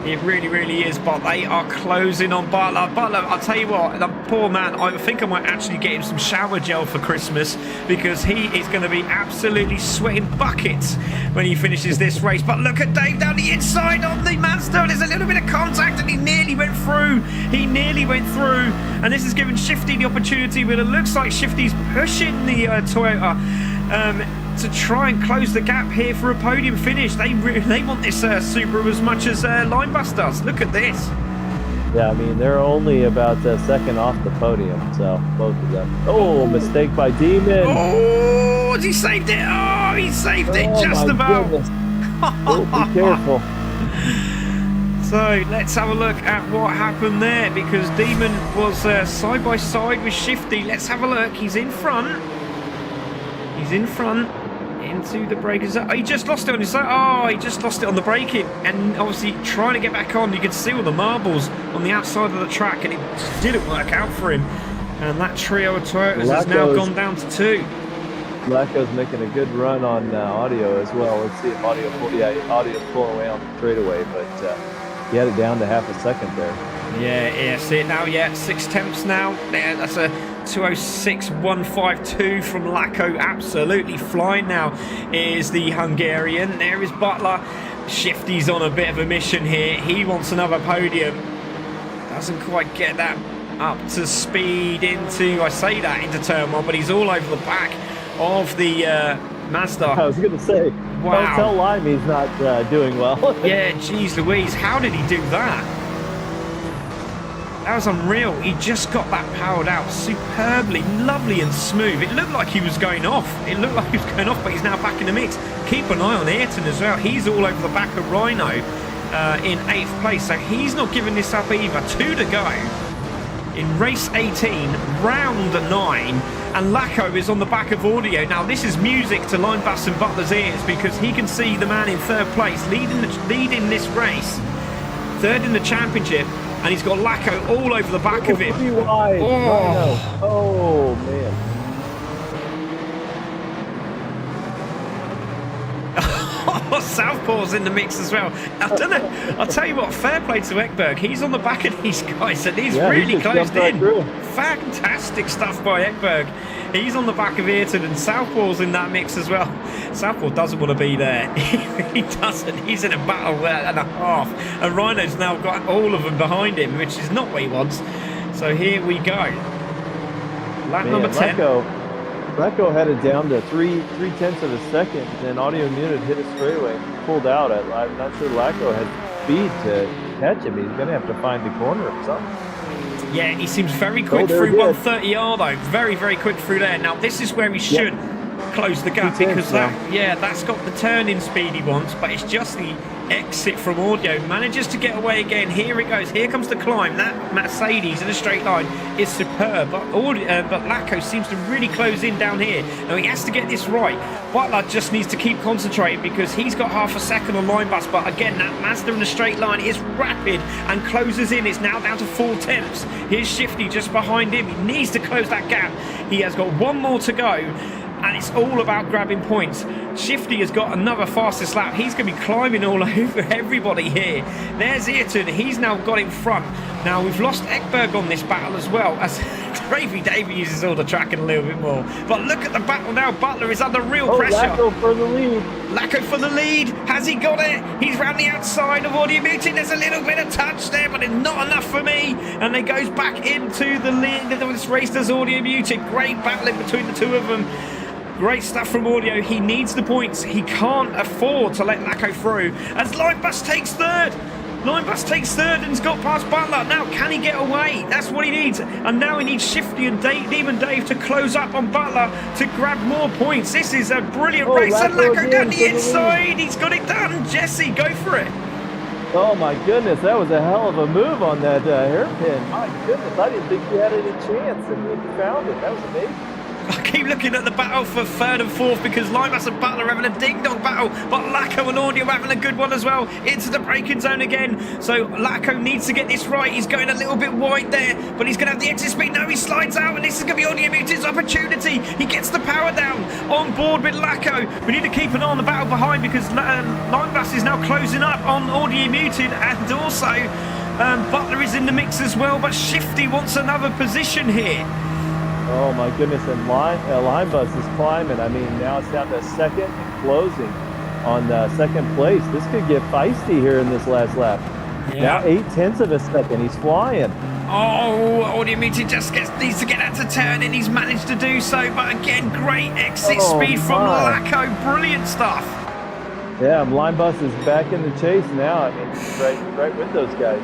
It really, really is, but they are closing on Butler. Butler, I'll tell you what, the poor man, I think I might actually get him some shower gel for Christmas because he is going to be absolutely sweating buckets when he finishes this race. But look at Dave down the inside of the Mazda. There's a little bit of contact and he nearly went through. And this has given Shifty the opportunity, but it looks like Shifty's pushing the Toyota to try and close the gap here for a podium finish. They want this Subaru as much as Linebus does. Look at this. Yeah, I mean, they're only about a second off the podium, so both of them. Oh, mistake by Demon. Oh, he saved it. Oh, he saved it just about. Oh, be careful. So let's have a look at what happened there, because Demon was side by side with Shifty. Let's have a look. He's in front. He's in front into the braking zone. Oh, he just lost it on his side. Oh, he just lost it on the braking, and obviously trying to get back on. You can see all the marbles on the outside of the track, and it just didn't work out for him. And that trio of Toyotas has now gone down to 2. Lacko's making a good run on audio as well. Let's see if audio's pulling away on the straightaway, but he had it down to half a second there. Yeah, see it now. Yeah, 6 tenths now. Yeah, that's a 206.152 from Lacko. Absolutely flying now is the Hungarian. There is Butler. Shifty's on a bit of a mission here. He wants another podium. Doesn't quite get that up to speed into turn 1, but he's all over the back of the Mazda. I was going to say, wow. Don't tell Lime he's not doing well. Yeah, geez Louise, how did he do that? That was unreal. He just got that powered out superbly, lovely and smooth. It looked like he was going off. But he's now back in the mix. Keep an eye on Ayrton as well. He's all over the back of Rhino in 8th place, so he's not giving this up either. 2 to go in race 18, round 9, and Lacko is on the back of Audio. Now this is music to Linebass and Butler's ears, because he can see the man in 3rd place leading this race, 3rd in the championship, and he's got Lacko all over the back of him. Oh man. Southpaw's in the mix as well. I don't know. I'll tell you what, fair play to Ekberg. He's on the back of these guys, and he's really closed in. Fantastic stuff by Ekberg. He's on the back of Ayrton, and Southpaw's in that mix as well. Southpaw doesn't want to be there. He doesn't. He's in a battle and a half. And Rhino's now got all of them behind him, which is not what he wants. So here we go. Lap number 10. Lacko had it down to 3/10 of a second, and Audio Unit hit it straightaway and pulled out. I'm not sure Lacko had speed to catch him. He's going to have to find the corner or something. Yeah, he seems very quick through 130R though. Very, very quick through there. Now this is where he should close the gap, because that's got the turn-in speed he wants, but it's just the exit from Audio. Manages to get away again. Here it goes. Here comes the climb. That Mercedes in a straight line is superb, but Lacko seems to really close in down here. Now he has to get this right. Butler just needs to keep concentrating, because he's got half a second on Linebass, but again that Mazda in the straight line is rapid and closes in. It's now down to 4 tenths. Here's Shifty just behind him. He needs to close that gap. He has got 1 more to go, and it's all about grabbing points. Shifty has got another fastest lap. He's going to be climbing all over everybody here. There's Ayrton. He's now got in front. Now we've lost Ekberg on this battle as well, as Davey uses all the track a little bit more. But look at the battle now. Butler is under real pressure. Lacko for the lead. Lacko for the lead. Has he got it? He's round the outside of Audio Muted. There's a little bit of touch there, but it's not enough for me. And they goes back into the lead of this race. There's Audio Muted. Great battling between the two of them. Great stuff from Audio. He needs the points. He can't afford to let Lacko through. As Linebass takes 3rd. Linebass takes 3rd and's got past Butler. Now, can he get away? That's what he needs. And now he needs Shifty and Demon Dave to close up on Butler to grab more points. This is a brilliant race. And Lacko down the inside. He's got it done. Jesse, go for it. Oh my goodness, that was a hell of a move on that hairpin. My goodness, I didn't think he had any chance, and he found it. That was amazing. I keep looking at the battle for 3rd and 4th, because Linebass and Butler are having a ding-dong battle, but Lacko and Audio having a good one as well. Into the braking zone again. So Lacko needs to get this right. He's going a little bit wide there, but he's going to have the exit speed. No, he slides out, and this is going to be Audio Muted's opportunity. He gets the power down on board with Lacko. We need to keep an eye on the battle behind, because Linebass is now closing up on Audio Muted, and also Butler is in the mix as well, but Shifty wants another position here. Oh my goodness, and Linebass is climbing. I mean, now it's down to 2nd and closing on 2nd place. This could get feisty here in this last lap. Yeah. Now 8/10 of a second. He's flying. Oh, Audio Muted just needs to get out to turn, and he's managed to do so. But again, great exit speed from Lacko. Brilliant stuff. Yeah, Linebass is back in the chase now. I mean, he's right with those guys.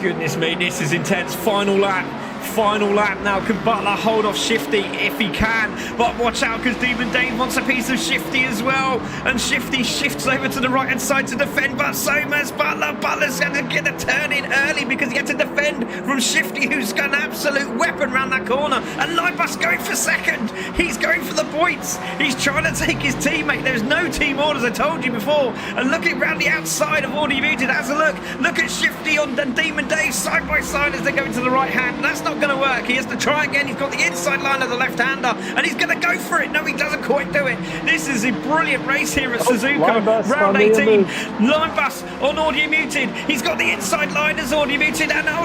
Goodness me, this is intense. Final lap. Final lap now. Can Butler hold off Shifty if he can? But watch out, because Demon Dave wants a piece of Shifty as well. And Shifty shifts over to the right-hand side to defend, but so must Butler. Butler's going to get a turn in early because he had to defend from Shifty, who's got an absolute weapon around that corner. And Linebus going for second. He's going for the points. He's trying to take his teammate. There's no team orders, I told you before. And looking around the outside of Audio Muted, has a look. Look at Shifty on Demon Dave side by side as they go into the right hand. That's not going to work. He has to try again. He's got the inside line of the left-hander, and he's going to go for it. No, he doesn't quite do it. This is a brilliant race here at Suzuka. Round 18. Linebus on Audio Muted. He's got the inside line as Audio Muted, and now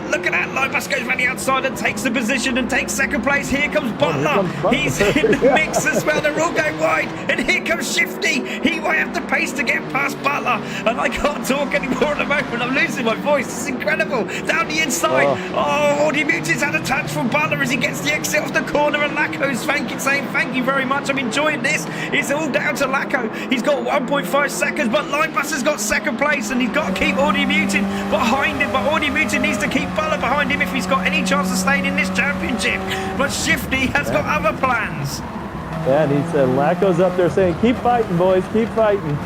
look at that. Linebus goes around the outside and takes the position and takes second place. Here comes Butler. He's in the mix as well. They're all going wide, and here comes Shifty. He might have the pace to get past Butler, and I can't talk anymore at the moment. I'm losing my voice. It's incredible. Down the inside. Oh, Audio Muted's had a touch from Butler as he gets the exit off the corner, and Laco's saying thank you very much. I'm enjoying this. It's all down to Laco. He's got 1.5 seconds, but Linebus has got second place, and he's got to keep Audio Muted behind him. But Audio Muted needs to keep Butler behind him if he's got any chance of staying in this championship. But Shifty has got other plans. Yeah, and he said, Laco's up there saying, keep fighting, boys, keep fighting.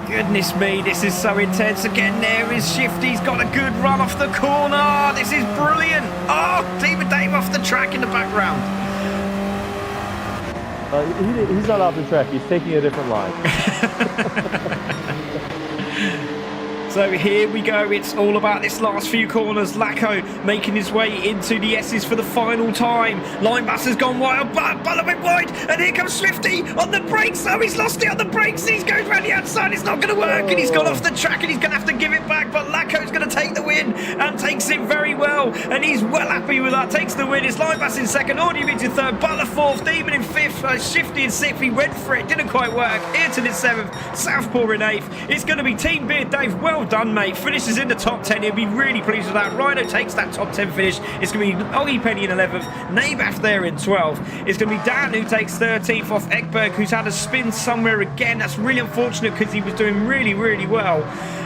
Goodness me, this is so intense. Again, there is Shifty. He's got a good run off the corner. This is brilliant. Oh, Demon Dave off the track in the background. He's not off the track. He's taking a different line. So here we go. It's all about this last few corners. Laco making his way into the S's for the final time. Linebus has gone wild, but Butler went wide, and here comes Swifty on the brakes. Oh, he's lost it on the brakes. He's going around the outside. It's not going to work, and he's gone off the track, and he's going to have to give it back. But Laco's going to take the win and takes it very well, and he's well happy with that. Takes the win. It's Linebus in second, Audio Muted in third, Butler fourth, Demon in fifth, Shifty in sixth. He went for it, didn't quite work. Ayrton in seventh, Southpaw in eighth. It's going to be Team Beard Dave. Well done, mate. Finishes in the top 10. He'll be really pleased with that. Rhino takes that top 10 finish. It's going to be Oggy Penny in 11th, Nabaf there in 12th. It's going to be Dan who takes 13th off Ekberg, who's had a spin somewhere again. That's really unfortunate because he was doing really, really well.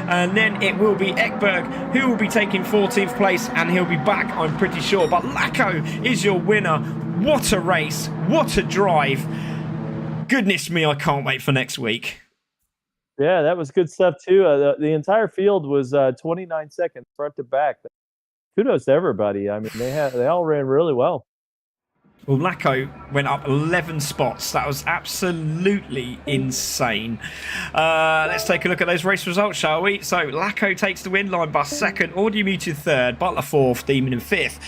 And then it will be Ekberg who will be taking 14th place, and he'll be back, I'm pretty sure. But Laco is your winner. What a race. What a drive. Goodness me, I can't wait for next week. Yeah, that was good stuff too. The entire field was 29 seconds front to back. Kudos to everybody. I mean, they all ran really well. Well, Laco went up 11 spots. That was absolutely insane. Let's take a look at those race results, shall we? So, Laco takes the win, Linebus second, Audio Muted third, Butler fourth, Demon in fifth.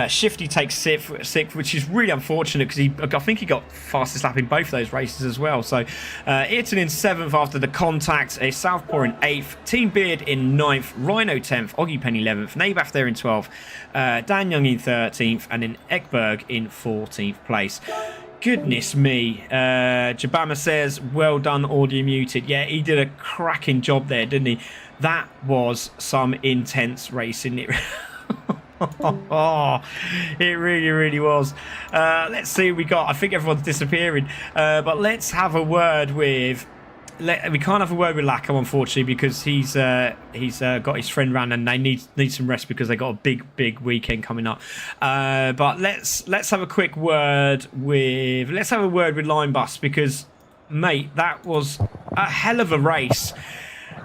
Shifty takes sixth, which is really unfortunate because I think he got fastest lap in both those races as well. So, Ayrton in seventh after the contact, Southpaw in eighth, Team Beard in ninth, Rhino 10th, Oggy Penny 11th, Nabaf there in 12th, Dan Young in 13th, and then Ekberg in 14th place. Goodness me. Jabama says, well done, Audio Muted. Yeah, he did a cracking job there, didn't he? That was some intense racing. It really, really was. Let's see what we got. I think everyone's disappearing. But let's have a word with... We can't have a word with Laco, unfortunately, because he's got his friend round and they need some rest because they got a big weekend coming up. But let's have a quick word with Linebus because, mate, that was a hell of a race.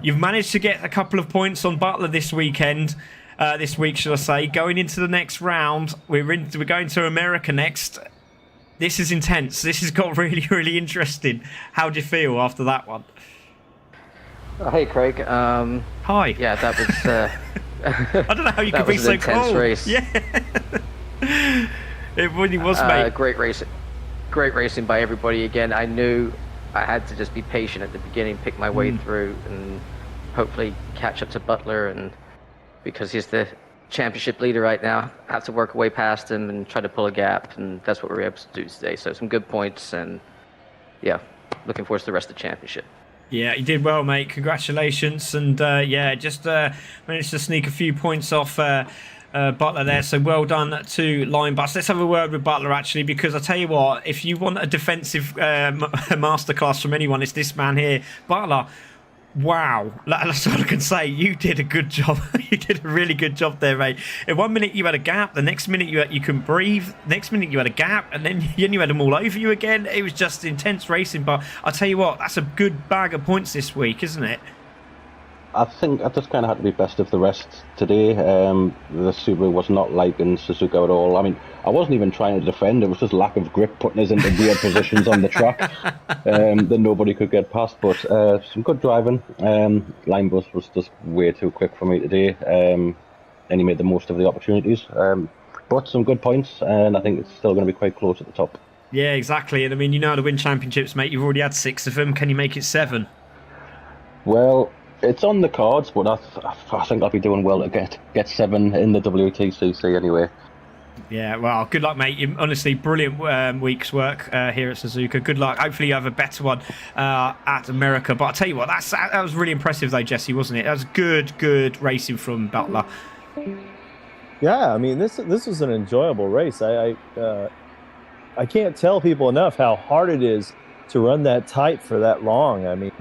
You've managed to get a couple of points on Butler this weekend. This week, should I say? Going into the next round, we're going to America next. This is intense. This has got really, really interesting. How do you feel after that one? Hey, Craig. Hi. Yeah, that was... I don't know how you could be so cold. Race. Yeah. It really was, mate. Great racing by everybody again. I knew I had to just be patient at the beginning, pick my way through, and hopefully catch up to Butler. And because he's the championship leader right now, I have to work way past him and try to pull a gap, and that's what we were able to do today. So some good points, and yeah, looking forward to the rest of the championship. Yeah, you did well, mate. Congratulations. And yeah, just managed to sneak a few points off Butler there. So well done to Linebus. Let's have a word with Butler, actually, because I tell you what, if you want a defensive masterclass from anyone, it's this man here. Butler, Wow, that's all I can say. You did a good job. You did a really good job there, mate. In 1 minute you had a gap, the next minute you couldn't breathe, next minute you had a gap, and then you had them all over you again. It was just intense racing, but I'll tell you what, that's a good bag of points this week, isn't it? I think I just kind of had to be best of the rest today. The Subaru was not liking Suzuka at all. I mean, I wasn't even trying to defend. It was just lack of grip putting us into weird positions on the track that nobody could get past. But some good driving. Line bus was just way too quick for me today. And he made the most of the opportunities. But some good points, and I think it's still going to be quite close at the top. Yeah, exactly. And I mean, you know how to win championships, mate. You've already had 6 of them. Can you make it 7? Well, it's on the cards, but I think I'll be doing well to get 7 in the Wtcc anyway. Yeah, well, good luck, mate. Honestly, brilliant week's work here at Suzuka. Good luck. Hopefully you have a better one at America. But I'll tell you what, that was really impressive though, Jesse, wasn't it? That was good racing from Butler. Yeah, I mean, this was an enjoyable race. I can't tell people enough how hard it is to run that tight for that long. I mean,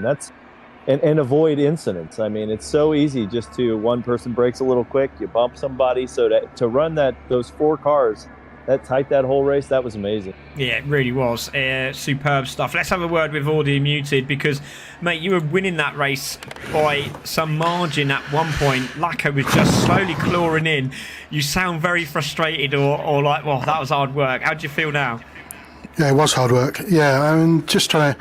and avoid incidents. I mean, it's so easy just to one person breaks a little quick, you bump somebody. So to run those 4 cars that tight that whole race, that was amazing. Yeah, it really was. Superb stuff. Let's have a word with Audio Muted because, mate, you were winning that race by some margin at one point. Lacko was just slowly clawing in. You sound very frustrated or like, well, that was hard work. How do you feel now? Yeah, it was hard work. Yeah, I mean, just trying to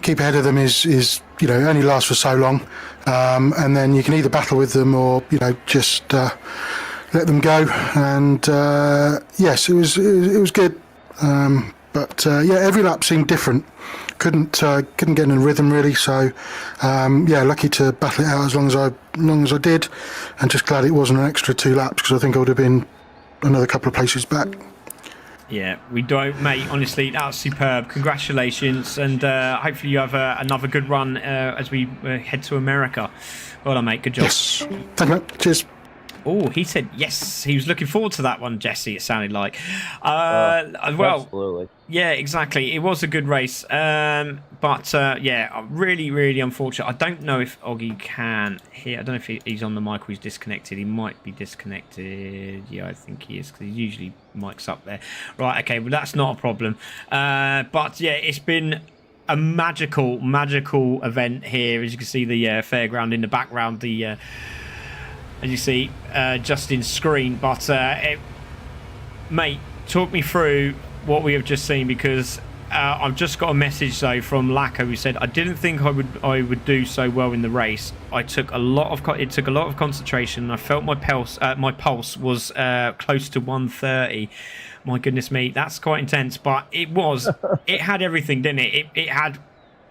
keep ahead of them is only lasts for so long, and then you can either battle with them or just let them go. And yes, it was good, but every lap seemed different. Couldn't get in a rhythm really. So lucky to battle it out as long as I did, and just glad it wasn't an extra 2 laps because I think I would have been another couple of places back. Yeah, we don't, mate. Honestly, that was superb. Congratulations, and hopefully you have another good run as we head to America. Well done, mate. Good job. Yes. Thank you. Cheers. Oh, he said yes. He was looking forward to that one, Jesse. It sounded like. Well, absolutely. Yeah, exactly. It was a good race, but really unfortunate. I don't know if Oggy can hear. I don't know if he's on the mic or he's disconnected. He might be disconnected. Yeah, I think he is because he usually mics up there. Right. Okay. Well, that's not a problem. But yeah, it's been a magical event here. As you can see, the fairground in the background. The as you see, Justin's screen. But mate, talk me through what we have just seen because I've just got a message though from Lacko who said I didn't think I would do so well in the race. It took a lot of concentration. I felt my pulse was close to 130. My goodness me, that's quite intense. But it had everything, didn't it? It had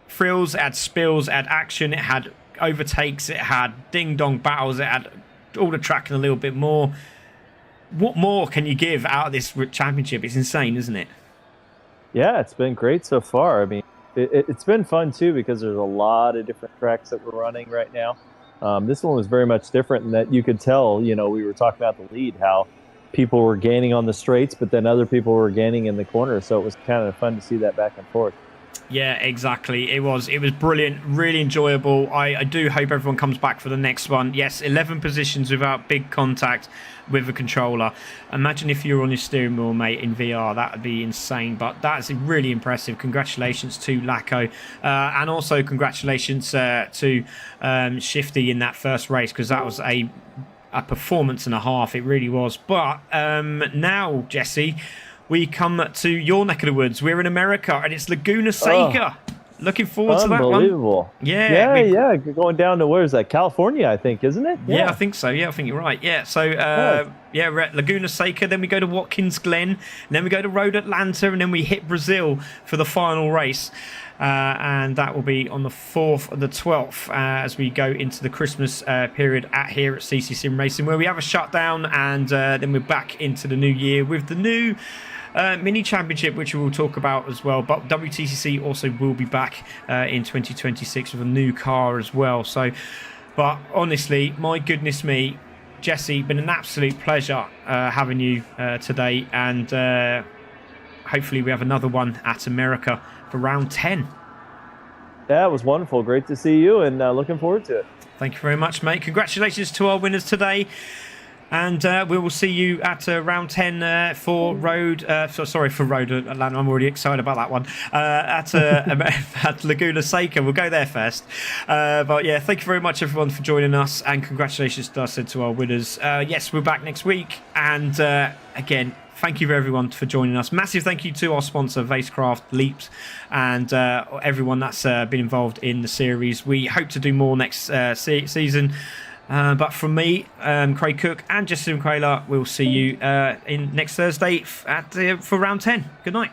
thrills, it had spills, it had action, it had overtakes, it had ding dong battles, it had all the track and a little bit more. What more can you give out of this championship? It's insane, isn't it? Yeah, it's been great so far. I mean, it's been fun too because there's a lot of different tracks that we're running right now. This one was very much different in that you could tell, we were talking about the lead, how people were gaining on the straights, but then other people were gaining in the corners. So it was kind of fun to see that back and forth. Yeah, exactly. It was brilliant, really enjoyable. I do hope everyone comes back for the next one. Yes, 11 positions without big contact with a controller. Imagine if you were on your steering wheel, mate, in VR. That would be insane. But that's really impressive. Congratulations to Lacko. And also congratulations to Shifty in that first race because that was a performance and a half. It really was. But now, Jesse, we come to your neck of the woods. We're in America, and it's Laguna Seca. Looking forward to that one. Unbelievable. Yeah. Going down to, where is that? California, I think, isn't it? Yeah, I think so. Yeah, I think you're right. Yeah, so, we're at Laguna Seca. Then we go to Watkins Glen. And then we go to Road Atlanta. And then we hit Brazil for the final race. And that will be on the 4th of the 12th as we go into the Christmas period here at Ccsr Racing, where we have a shutdown. And then we're back into the new year with the new mini championship, which we will talk about as well. But Wtcc also will be back in 2026 with a new car as well. So, but honestly, my goodness me, Jesse, been an absolute pleasure having you today, and hopefully we have another one at America for round 10. Yeah, it was wonderful. Great to see you, and looking forward to it. Thank you very much, mate. Congratulations to our winners today. And we will see you at round 10 for road. For road Atlanta. I'm already excited about that one. At Laguna Seca. We'll go there first. But yeah, thank you very much, everyone, for joining us. And congratulations to our winners. Yes, we're back next week. And again, thank you everyone for joining us. Massive thank you to our sponsor, Vacecraft, Leaps, and everyone that's been involved in the series. We hope to do more next season. But from me, Craig Cook, and Justin Quayler, we'll see you in next Thursday for round 10. Good night.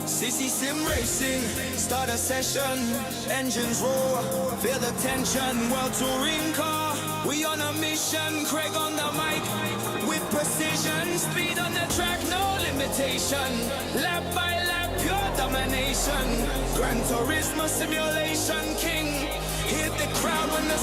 Ccsr Sim Racing, start a session, engines roar, feel the tension, world touring car, we on a mission, Craig on the mic, with precision, speed on the track, no limitation, lap by lap, pure domination, Gran Turismo simulation king, hit the crowd when the